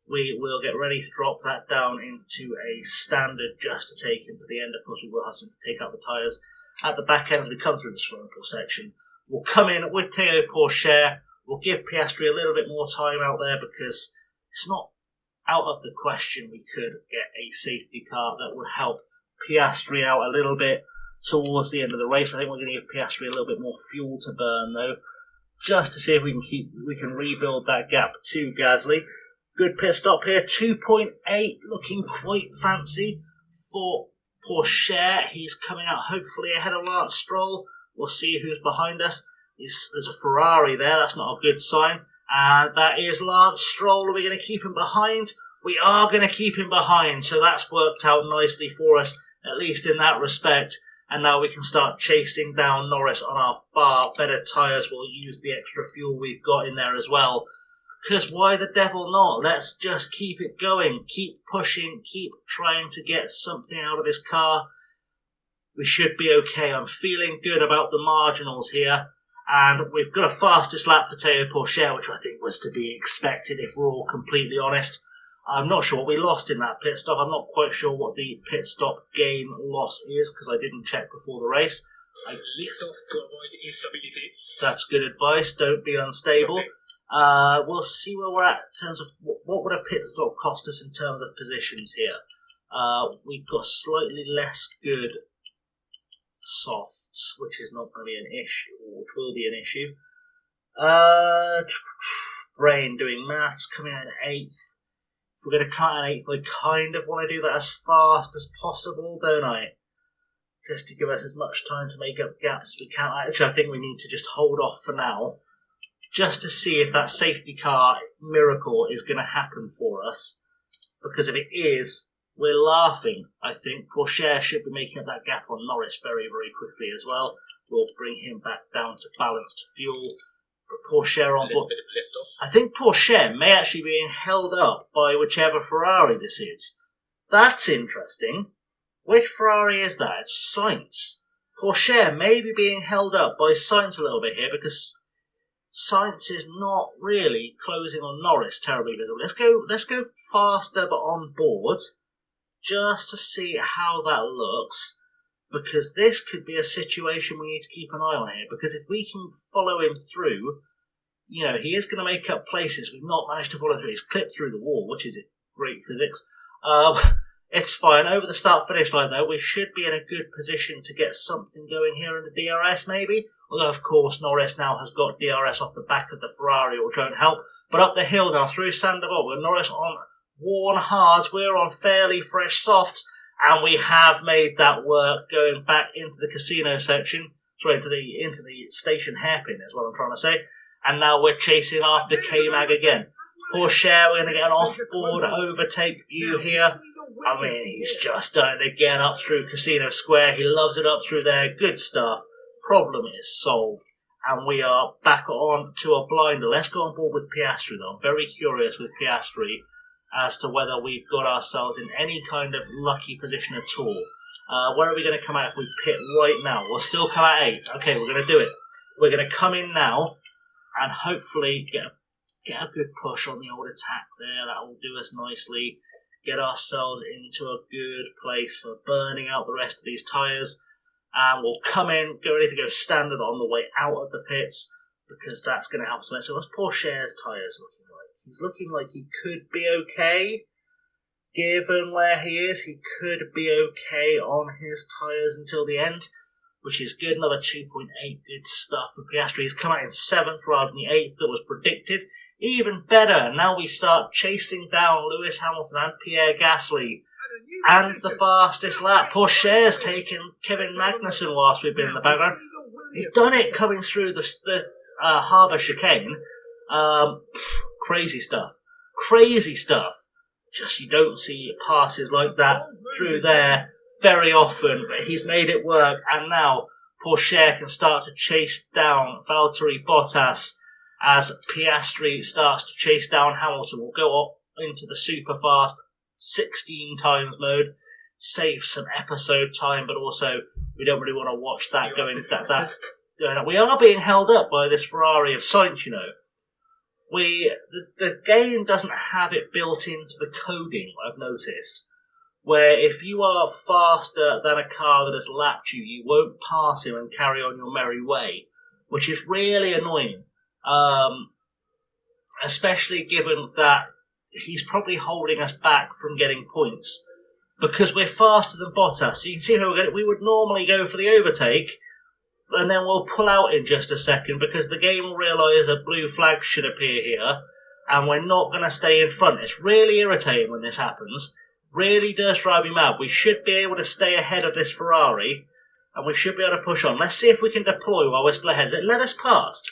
We will get ready to drop that down into a standard just to take him to the end. Of course, we will have to take out the tyres at the back end as we come through the swimming pool section. We'll come in with Théo Pourchaire. We'll give Piastri a little bit more time out there because it's not out of the question we could get a safety car that would help Piastri out a little bit towards the end of the race. I think we're going to give Piastri a little bit more fuel to burn though, just to see if we can rebuild that gap to Gasly. Good pit stop here, 2.8, looking quite fancy for Porsche, he's coming out hopefully ahead of Lance Stroll. We'll see who's behind us. There's a Ferrari there, that's not a good sign. And that is Lance Stroll. Are we going to keep him behind? We are going to keep him behind, so that's worked out nicely for us, at least in that respect. And now we can start chasing down Norris on our far better tyres. We'll use the extra fuel we've got in there as well. Because why the devil not? Let's just keep it going. Keep pushing. Keep trying to get something out of this car. We should be okay. I'm feeling good about the marginals here. And we've got a fastest lap for Teo Porcher, which I think was to be expected if we're all completely honest. I'm not sure what we lost in that pit stop. I'm not quite sure what the pit stop gain loss is because I didn't check before the race. Lift off to avoid instability. That's good advice. Don't be unstable. We'll see where we're at in terms of what would a pit stop cost us in terms of positions here. We've got slightly less good softs, which is not going to be an issue, or which will be an issue. Brain doing maths, coming out in 8th. If we're going to cut an 8th, I kind of want to do that as fast as possible, don't I? Just to give us as much time to make up gaps as we can. Actually, I think we need to just hold off for now, just to see if that safety car miracle is going to happen for us. Because if it is, we're laughing, I think. Porsche should be making up that gap on Norris very, very quickly as well. We'll bring him back down to balanced fuel. Porsche on board. I think Porsche may actually be being held up by whichever Ferrari this is. That's interesting. Which Ferrari is that? It's Sainz. Porsche may be being held up by Sainz a little bit here because Sainz is not really closing on Norris terribly visible. Let's go faster but on board just to see how that looks, because this could be a situation we need to keep an eye on here, because if we can follow him through, you know, he is going to make up places we've not managed to follow through. He's clipped through the wall, which is great physics. It's fine. Over the start-finish line, though, we should be in a good position to get something going here in the DRS, maybe. Although, of course, Norris now has got DRS off the back of the Ferrari, which won't help. But up the hill now, through Sandoval, with Norris on worn hards, we're on fairly fresh softs, and we have made that work going back into the casino section. Sorry, into the station hairpin is what I'm trying to say. And now we're chasing after K-Mag again. Porsche, we're going to get an off-board overtake view here. I mean, he's just done it again up through Casino Square. He loves it up through there. Good stuff. Problem is solved. And we are back on to a blinder. Let's go on board with Piastri, though. I'm very curious with Piastri as to whether we've got ourselves in any kind of lucky position at all. Where are we going to come out if we pit right now? We'll still come out 8th. Okay, we're going to do it. We're going to come in now and hopefully get a good push on the old attack there. That will do us nicely. Get ourselves into a good place for burning out the rest of these tyres. And we'll come in, get ready to go standard on the way out of the pits, because that's going to help us. So what's Porsche's tyres looking like? He's looking like he could be okay. Given where he is, he could be okay on his tyres until the end, which is good. Another 2.8, good stuff for Piastri. He's come out in 7th rather than the 8th that was predicted. Even better, now we start chasing down Lewis Hamilton and Pierre Gasly. And the fastest lap. Porsche's taken Kevin Magnussen whilst we've been in the background. He's done it coming through the harbour chicane. Crazy stuff. Crazy stuff. Just you don't see passes like that through there very often, but he's made it work. And now Porsche can start to chase down Valtteri Bottas as Piastri starts to chase down Hamilton. We'll go up into the super fast 16 times mode, save some episode time, but also we don't really want to watch that going up. We are being held up by this Ferrari of Sainz, you know. The game doesn't have it built into the coding, I've noticed, where if you are faster than a car that has lapped you, you won't pass him and carry on your merry way, which is really annoying. Especially given that he's probably holding us back from getting points because we're faster than Bottas. So you can see how we would normally go for the overtake, and then we'll pull out in just a second because the game will realise a blue flag should appear here, and we're not going to stay in front. It's really irritating when this happens. really does drive me mad. We should be able to stay ahead of this Ferrari, and we should be able to push on. Let's see if we can deploy while we're still ahead. Has it let us past?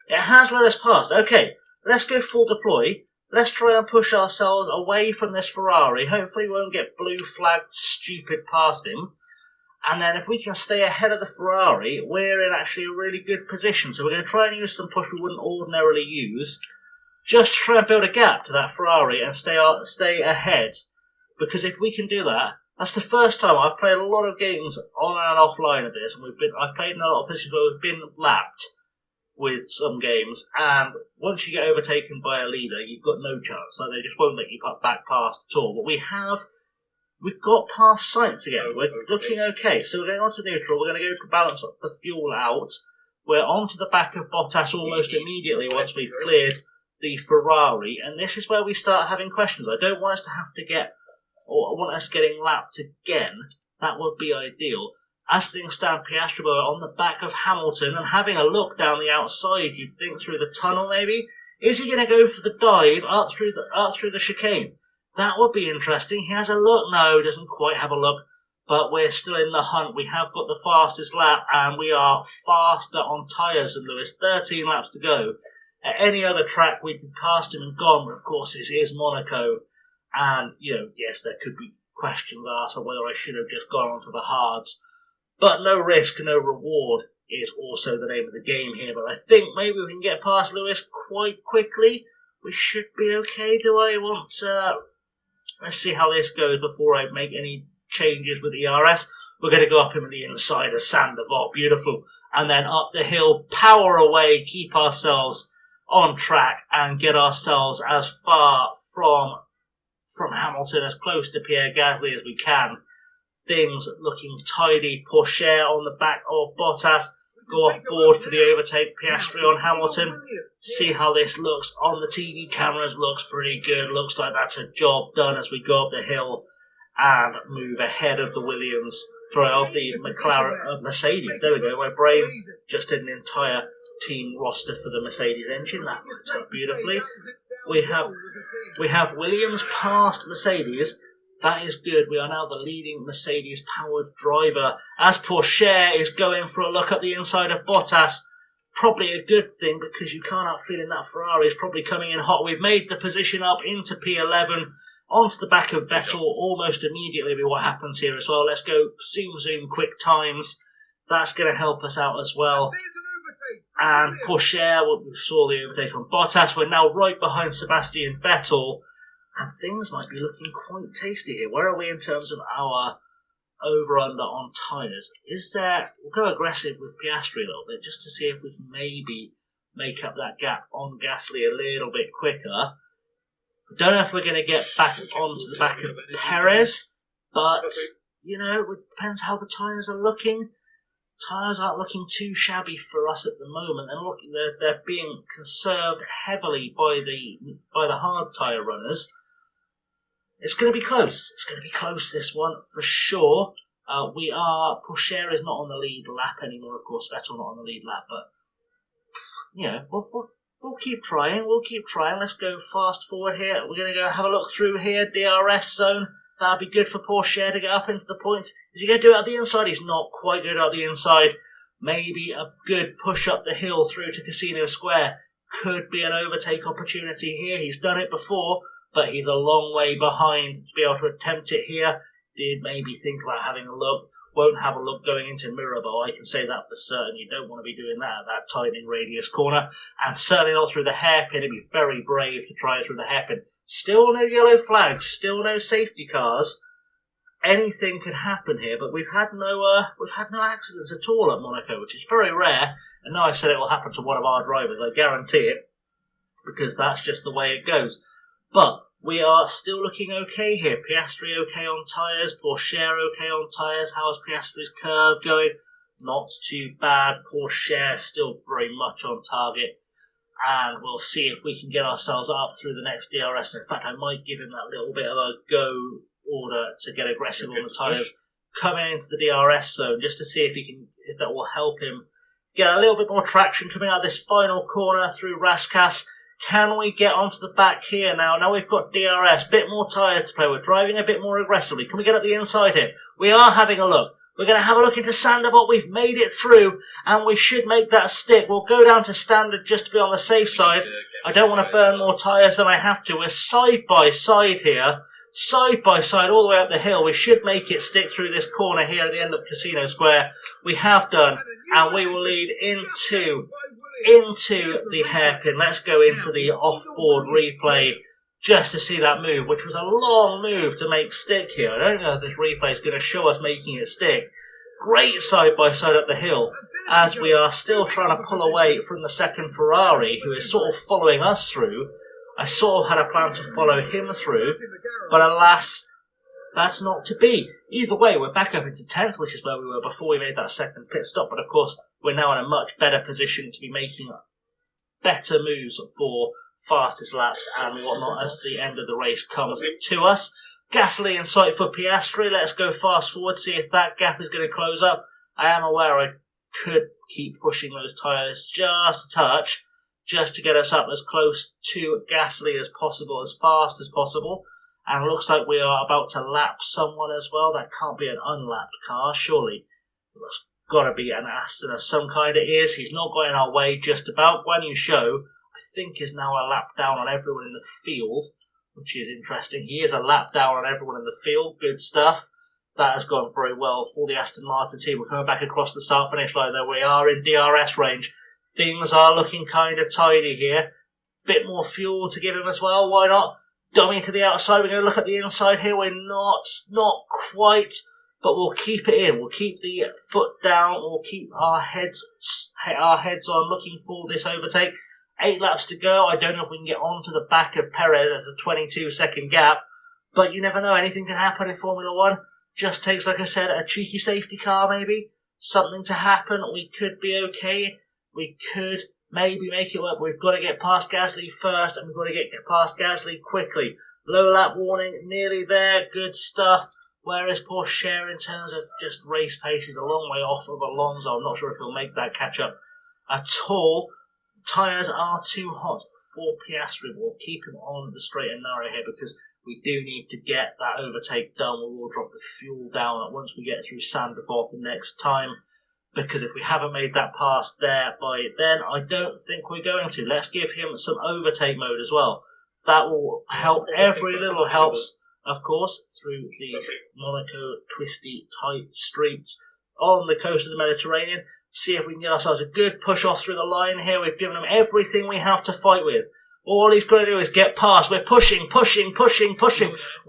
It has let us past. Okay, let's go full deploy. Let's try and push ourselves away from this Ferrari. Hopefully we won't get blue flagged stupid past him. And then if we can stay ahead of the Ferrari, we're in actually a really good position. So we're going to try and use some push we wouldn't ordinarily use, just to try and build a gap to that Ferrari and stay ahead. Because if we can do that, that's the first time I've played a lot of games on and offline of this, and I've played in a lot of positions where we've been lapped with some games, and once you get overtaken by a leader, you've got no chance. Like, they just won't let you back past at all. But we've got past sights again. We're looking okay. So we're going on to neutral. We're going to go to balance the fuel out. We're onto the back of Bottas almost immediately once we've cleared the Ferrari, and this is where we start having questions. I don't want us to have to I want us getting lapped again. That would be ideal. As things stand, Piastri were on the back of Hamilton and having a look down the outside. You'd think through the tunnel, maybe. Is he going to go for the dive up through the chicane? That would be interesting. He has a look. No, he doesn't quite have a look. But we're still in the hunt. We have got the fastest lap, and we are faster on tyres than Lewis. 13 laps to go. At any other track, we'd be past him and gone. But of course, this is Monaco. And, yes, there could be questions asked on whether I should have just gone onto the hards. But no risk, no reward is also the name of the game here. But I think maybe we can get past Lewis quite quickly. We should be okay. Do I want let's see how this goes before I make any changes with the ERS. We're going to go up him on the inside of Sandoval. Beautiful. And then up the hill, power away, keep ourselves on track and get ourselves as far from Hamilton, as close to Pierre Gasly as we can. Things looking tidy. Porsche on the back of Bottas. Go off board for the overtake. Piastri on Hamilton. See how this looks on the TV cameras. Looks pretty good. Looks like that's a job done as we go up the hill and move ahead of the Williams. Of the Mercedes. There we go. My brain just did an entire team roster for the Mercedes engine. That worked out beautifully. We have Williams past Mercedes. That is good. We are now the leading Mercedes-powered driver. As Porsche is going for a look at the inside of Bottas, probably a good thing because you can't help feeling that Ferrari is probably coming in hot. We've made the position up into P11, onto the back of Vettel almost immediately. Be what happens here as well. Let's go zoom, quick times. That's going to help us out as well. And Porsche, we saw the overtake on Bottas. We're now right behind Sebastian Vettel. And things might be looking quite tasty here. Where are we in terms of our over-under on tyres? We'll go aggressive with Piastri a little bit just to see if we can maybe make up that gap on Gasly a little bit quicker. I don't know if we're going to get back onto the back of Perez, but, it depends how the tyres are looking. Tyres aren't looking too shabby for us at the moment, and they're being conserved heavily by the hard tyre runners. It's going to be close. It's going to be close, this one, for sure. Porsche is not on the lead lap anymore, of course. Vettel not on the lead lap, but, we'll keep trying. Let's go fast forward here. We're going to go have a look through here. DRS zone. That'll be good for Porsche to get up into the points. Is he going to do it at the inside? He's not quite good at the inside. Maybe a good push up the hill through to Casino Square. Could be an overtake opportunity here. He's done it before, but he's a long way behind to be able to attempt it here. Did maybe think about having a look. Won't have a look going into Mirabel. I can say that for certain. You don't want to be doing that at that tightening radius corner. And certainly not through the hairpin. It'd be very brave to try it through the hairpin. Still no yellow flags. Still no safety cars. Anything could happen here, but we've had no accidents at all at Monaco, which is very rare. And now I've said it will happen to one of our drivers. I guarantee it, because that's just the way it goes. But we are still looking okay here. Piastri okay on tyres. Porsche okay on tyres. How's Piastri's curve going? Not too bad. Porsche still very much on target. And we'll see if we can get ourselves up through the next DRS. In fact, I might give him that little bit of a go order to get aggressive on the tyres coming into the DRS zone, just to see if that will help him get a little bit more traction coming out of this final corner through Raskas. Can we get onto the back here now? Now we've got DRS, bit more tyres to play with, driving a bit more aggressively. Can we get up the inside here? We are having a look. We're going to have a look into Sandoval. We've made it through, and we should make that stick. We'll go down to standard just to be on the safe side. I don't want to burn more tyres than I have to. We're side by side here. Side by side all the way up the hill. We should make it stick through this corner here at the end of Casino Square. We have done, and we will lead into the hairpin. Let's go into the off-board replay just to see that move, which was a long move to make stick here. I don't know if this replay is going to show us making it stick. Great side by side up the hill, as we are still trying to pull away from the second Ferrari, who is sort of following us through. I sort of had a plan to follow him through, but alas, that's not to be. Either way, we're back up into 10th, which is where we were before we made that second pit stop, but of course, we're now in a much better position to be making better moves for fastest laps and whatnot as the end of the race comes to us. Gasly in sight for Piastri. Let's go fast forward, see if that gap is going to close up. I am aware I could keep pushing those tyres just a touch, just to get us up as close to Gasly as possible, as fast as possible. And it looks like we are about to lap someone as well. That can't be an unlapped car, surely. That's got to be an Aston of some kind. It is. He's not going our way just about. Guan Yu Zhou, I think, is now a lap down on everyone in the field, which is interesting. He is a lap down on everyone in the field. Good stuff. That has gone very well for the Aston Martin team. We're coming back across the start-finish line, though. We are in DRS range. Things are looking kind of tidy here. Bit more fuel to give him as well. Why not? Dummy to the outside. We're going to look at the inside here. We're not quite, but we'll keep it in. We'll keep the foot down. We'll keep our heads on, looking for this overtake. 8 laps to go. I don't know if we can get onto the back of Perez at a 22-second gap, but you never know. Anything can happen in Formula One. Just takes, like I said, a cheeky safety car maybe. Something to happen. We could be okay. We could maybe make it work. We've got to get past Gasly first, and we've got to get past Gasly quickly. Low lap warning, nearly there. Good stuff. Where is Porsche in terms of just race pace? He's a long way off of Alonso. I'm not sure if he'll make that catch up at all. Tyres are too hot for Piastri. We'll keep him on the straight and narrow here because we do need to get that overtake done. We will drop the fuel down once we get through Sandoval the next time, because if we haven't made that pass there by then, I don't think we're going to. Let's give him some overtake mode as well. That will help. Every little helps, of course, through the Monaco twisty, tight streets on the coast of the Mediterranean. See if we can get ourselves a good push off through the line here. We've given him everything we have to fight with. All he's got to do is get past. We're pushing.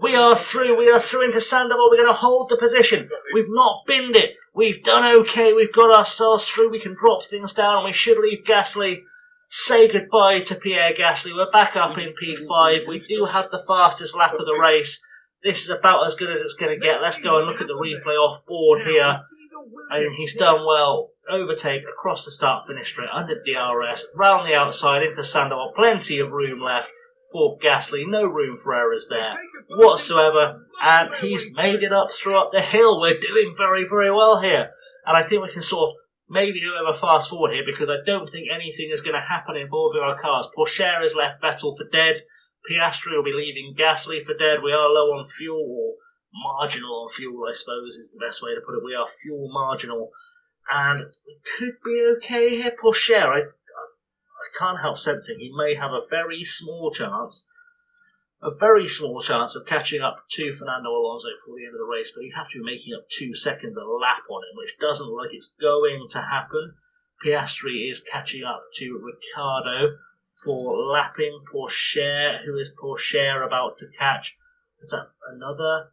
We are through into Sandoval. We're going to hold the position. We've not binned it. We've done okay. We've got ourselves through. We can drop things down, and we should leave Gasly. Say goodbye to Pierre Gasly. We're back up in P5. We do have the fastest lap of the race. This is about as good as it's going to get. Let's go and look at the replay off board here. And he's done well. Overtake across the start-finish straight under DRS, round the outside into Sandoval. Plenty of room left for Gasly. No room for errors there whatsoever. And he's made it up the hill. We're doing very, very well here. And I think we can sort of maybe do a fast forward here, because I don't think anything is going to happen involving our cars. Porsche has left Vettel for dead. Piastri will be leaving Gasly for dead. We are low on fuel, or marginal on fuel, I suppose is the best way to put it. We are fuel marginal. And we could be okay here. Porsche, I can't help sensing he may have a very small chance of catching up to Fernando Alonso for the end of the race, but he'd have to be making up 2 seconds a lap on him, which doesn't look like it's going to happen. Piastri is catching up to Ricciardo for lapping Porsche. Who is Porsche about to catch? Is that another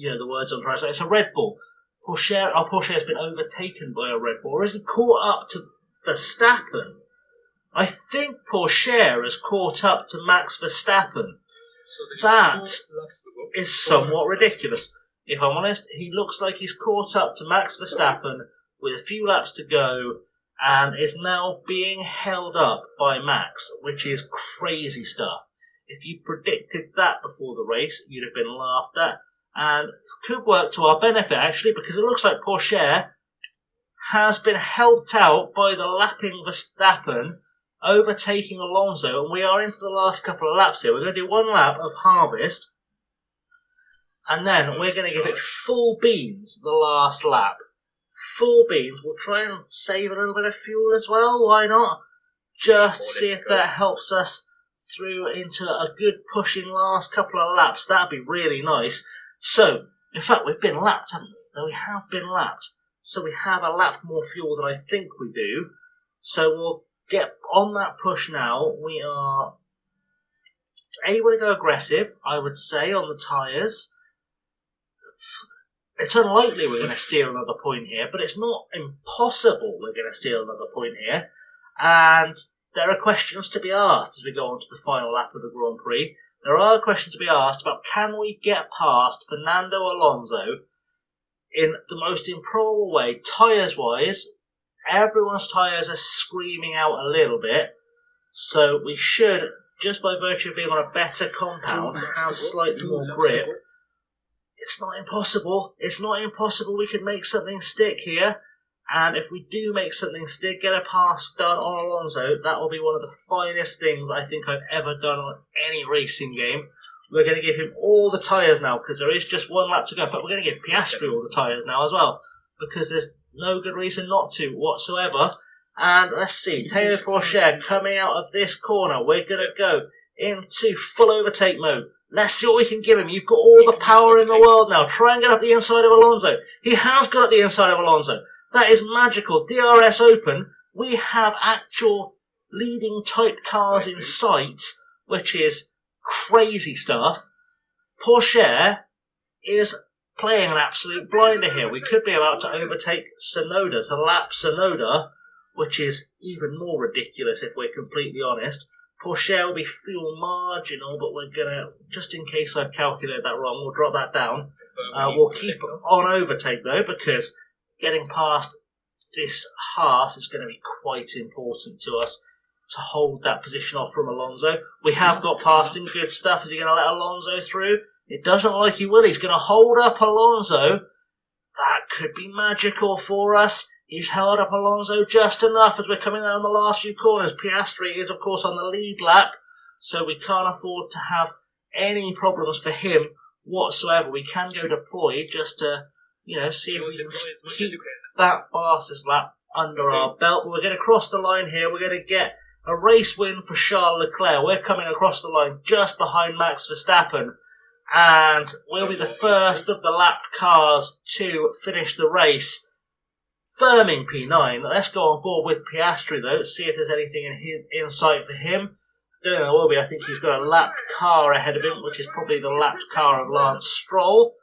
the words I'm trying to say. It's a Red Bull. Porsche has been overtaken by a Red Bull. Or is he caught up to Verstappen? I think Porsche has caught up to Max Verstappen. That is somewhat ridiculous. If I'm honest, he looks like he's caught up to Max Verstappen with a few laps to go and is now being held up by Max, which is crazy stuff. If you predicted that before the race, you'd have been laughed at. And could work to our benefit, actually, because it looks like Porsche has been helped out by the lapping Verstappen overtaking Alonso, and we are into the last couple of laps here. We're going to do one lap of harvest, and then we're going to give it full beans the last lap. Full beans. We'll try and save a little bit of fuel as well. Why not? Just to see if that helps us through into a good pushing last couple of laps. That'd be really nice. So, in fact, we've been lapped, haven't we? We have been lapped. So we have a lap more fuel than I think we do. So we'll get on that push now. We are able to go aggressive, I would say, on the tyres. It's unlikely we're going to steal another point here, but it's not impossible we're going to steal another point here. And there are questions to be asked as we go on to the final lap of the Grand Prix. There are questions to be asked about, can we get past Fernando Alonso in the most improbable way, tyres-wise? Everyone's tyres are screaming out a little bit, so we should, just by virtue of being on a better compound, have slightly more grip. It's not impossible. It's not impossible we could make something stick here. And if we do make something stick, get a pass done on Alonso, that will be one of the finest things I think I've ever done on any racing game. We're going to give him all the tyres now, because there is just one lap to go. But we're going to give Piastri all the tyres now as well, because there's no good reason not to whatsoever. And let's see, Théo Pourchaire coming out of this corner. We're going to go into full overtake mode. Let's see what we can give him. You've got all the power in the world now. Try and get up the inside of Alonso. He has got up the inside of Alonso. That is magical. DRS open. We have actual leading type cars in sight, which is crazy stuff. Pourchaire is playing an absolute blinder here. We could be about to overtake Tsunoda, to lap Tsunoda, which is even more ridiculous if we're completely honest. Pourchaire will be fuel marginal, but we're going to, just in case I've calculated that wrong, we'll drop that down. We'll keep on overtake though, because getting past this Haas is going to be quite important to us to hold that position off from Alonso. We have got past him, good stuff. Is he going to let Alonso through? It doesn't look like he will. He's going to hold up Alonso. That could be magical for us. He's held up Alonso just enough as we're coming down the last few corners. Piastri is, of course, on the lead lap, so we can't afford to have any problems for him whatsoever. We can go deploy just to, see if we can keep that fastest lap under our belt. But we're going to cross the line here. We're going to get a race win for Charles Leclerc. We're coming across the line just behind Max Verstappen, and we'll be the first of the lapped cars to finish the race. Firming P9. Let's go on board with Piastri though, see if there's anything in sight for him. I don't know, there will be. I think he's got a lapped car ahead of him, which is probably the lapped car of Lance Stroll.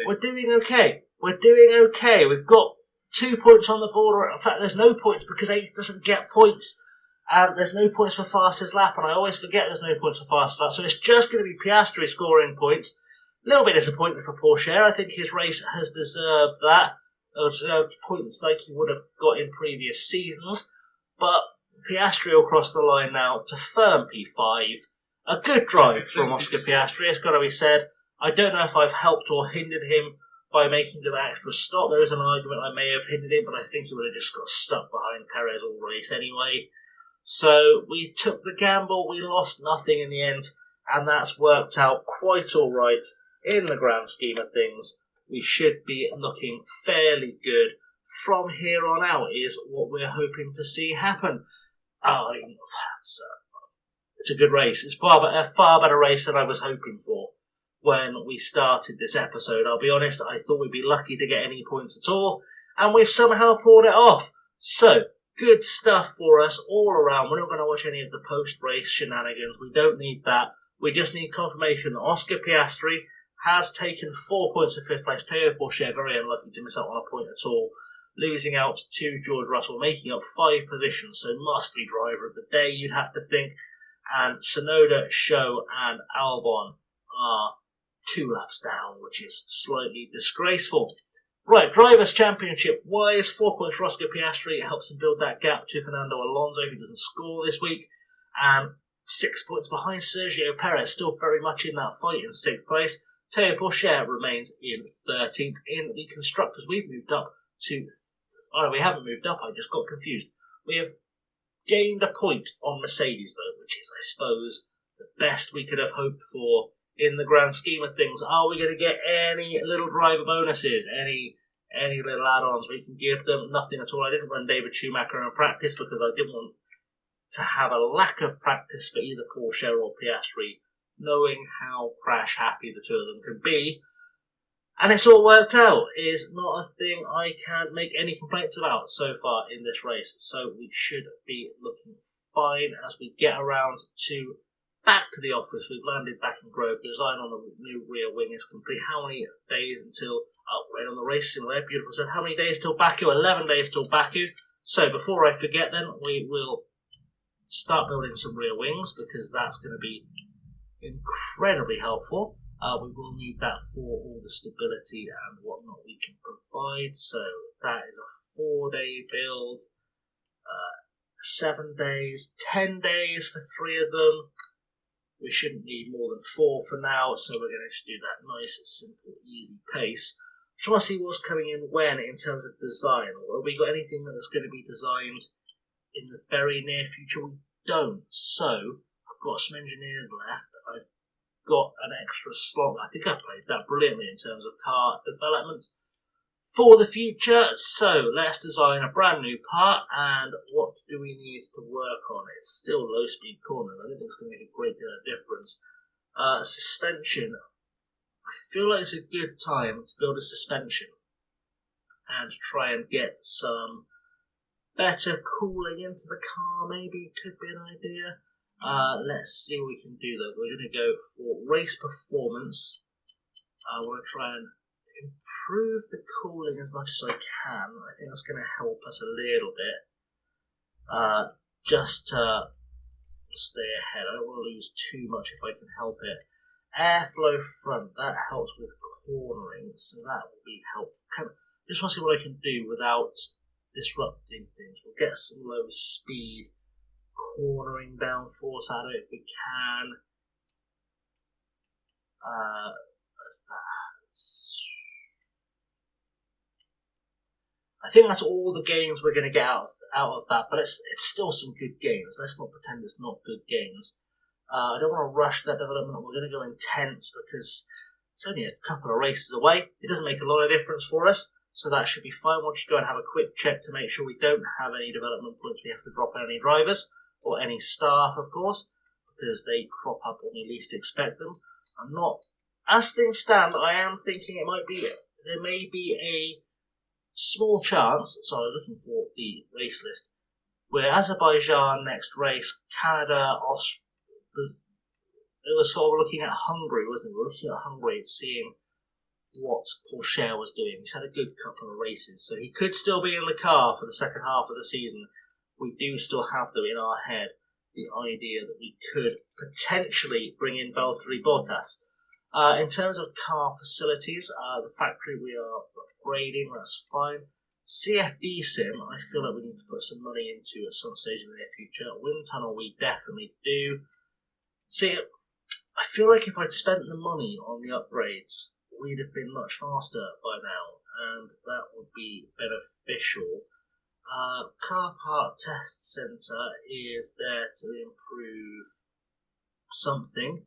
We're doing okay. We're doing okay. We've got 2 points on the board. In fact, there's no points because 8 doesn't get points. And there's no points for fastest lap, and I always forget there's no points for fastest lap. So it's just going to be Piastri scoring points. A little bit disappointed for Pourchaire. I think his race has deserved that. Deserved points like he would have got in previous seasons. But Piastri will cross the line now to firm P5. A good drive from Oscar Piastri, it's got to be said. I don't know if I've helped or hindered him by making the extra stop. There is an argument I may have hindered him, but I think he would have just got stuck behind Perez all race anyway. So we took the gamble, we lost nothing in the end, and that's worked out quite alright in the grand scheme of things. We should be looking fairly good from here on out is what we're hoping to see happen. It's a good race. It's a far better race than I was hoping for when we started this episode. I'll be honest, I thought we'd be lucky to get any points at all, and we've somehow pulled it off. So, good stuff for us all around. We're not going to watch any of the post-race shenanigans. We don't need that. We just need confirmation that Oscar Piastri has taken 4 points for 5th place. Théo Pourchaire very unlucky to miss out on a point at all, losing out to George Russell, making up 5 positions, so must be driver of the day, you'd have to think. And Tsunoda, Show and Albon are 2 laps down, which is slightly disgraceful. Right, Drivers' Championship wise, 4 points for Oscar Piastri. It helps him build that gap to Fernando Alonso, who doesn't score this week. And 6 points behind Sergio Perez, still very much in that fight in 6th place. Théo Pourchaire remains in 13th. In the Constructors, we've moved up to Oh no, we haven't moved up, I just got confused. We have gained a point on Mercedes though, which is, I suppose, the best we could have hoped for in the grand scheme of things. Are we going to get any little driver bonuses, any little add-ons we can give them? Nothing at all. I didn't run David Schumacher in practice because I didn't want to have a lack of practice for either Porsche or Piastri, knowing how crash happy the two of them can be. And it's all worked out. Is not a thing I can make any complaints about so far in this race. So we should be looking fine as we get around to back to the office. We've landed back in Grove. The design on the new rear wing is complete. How many days until right on the race simulator? Beautiful. So how many days till Baku? 11 days till Baku. So before I forget, then we will start building some rear wings because that's going to be incredibly helpful. We will need that for all the stability and whatnot we can provide. So that is a 4-day build, 7 days, 10 days for 3 of them. We shouldn't need more than 4 for now, so we're going to do that nice, simple, easy pace. Just want to see what's coming in when in terms of design. Have we got anything that's going to be designed in the very near future? We don't. So I've got some engineers left. I've got an extra slot. I think I played that brilliantly in terms of car development for the future. So let's design a brand new part. And what do we need to work on? It's still low speed corners. I don't think it's going to make a great deal of difference. Suspension. I feel like it's a good time to build a suspension and try and get some better cooling into the car. Maybe it could be an idea. Let's see what we can do though. We're going to go for race performance. I want to try and improve the cooling as much as I can. I think that's going to help us a little bit. Just to stay ahead. I don't want to lose too much if I can help it. Airflow front, that helps with cornering, so that will be helpful. Just want to see what I can do without disrupting things. We'll get some low speed cornering downforce out of it if we can. I think that's all the gains we're going to get out of that, but it's still some good gains. Let's not pretend it's not good gains. I don't want to rush that development. We're going to go intense because it's only a couple of races away. It doesn't make a lot of difference for us, so that should be fine. We'll just go and have a quick check to make sure we don't have any development points we have to drop on any drivers, or any staff, of course, because they crop up when we least expect them. I'm not, as things stand, I am thinking there may be a small chance, sorry, looking for the race list, where Azerbaijan next race, Canada, it was sort of looking at Hungary, wasn't it? We were looking at Hungary and seeing what Porsche was doing. He's had a good couple of races, so he could still be in the car for the second half of the season. We do still have, though, in our head, the idea that we could potentially bring in Valtteri Bottas. In terms of car facilities, the factory we are upgrading, that's fine. CFD sim, I feel like we need to put some money into at some stage in the near future. Wind tunnel, we definitely do. See, I feel like if I'd spent the money on the upgrades, we'd have been much faster by now, and that would be beneficial. Car park test centre is there to improve something.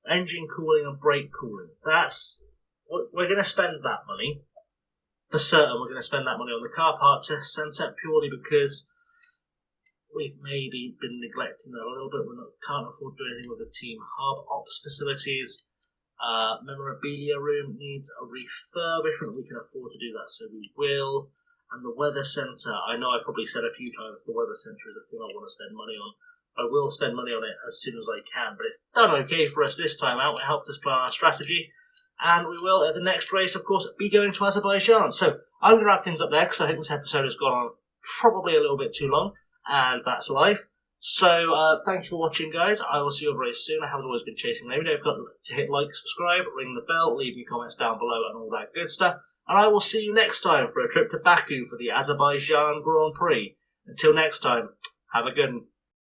Engine cooling and brake cooling. We're going to spend that money. For certain, we're going to spend that money on the car park test centre purely because we've maybe been neglecting that a little bit. We can't afford to do anything with the team hub. Ops facilities, memorabilia room needs a refurbishment. We can afford to do that, so we will. And the weather centre, I know I've probably said a few times the weather centre is a thing I want to spend money on. I will spend money on it as soon as I can, but it's done okay for us this time out. It helped us plan our strategy. And we will, at the next race, of course, be going to Azerbaijan. So I'm going to wrap things up there because I think this episode has gone on probably a little bit too long. And that's life. So thank you for watching, guys. I will see you very soon. I haven't always been chasing the video. You've got to hit like, subscribe, ring the bell, leave your comments down below and all that good stuff. And I will see you next time for a trip to Baku for the Azerbaijan Grand Prix. Until next time, have a good one.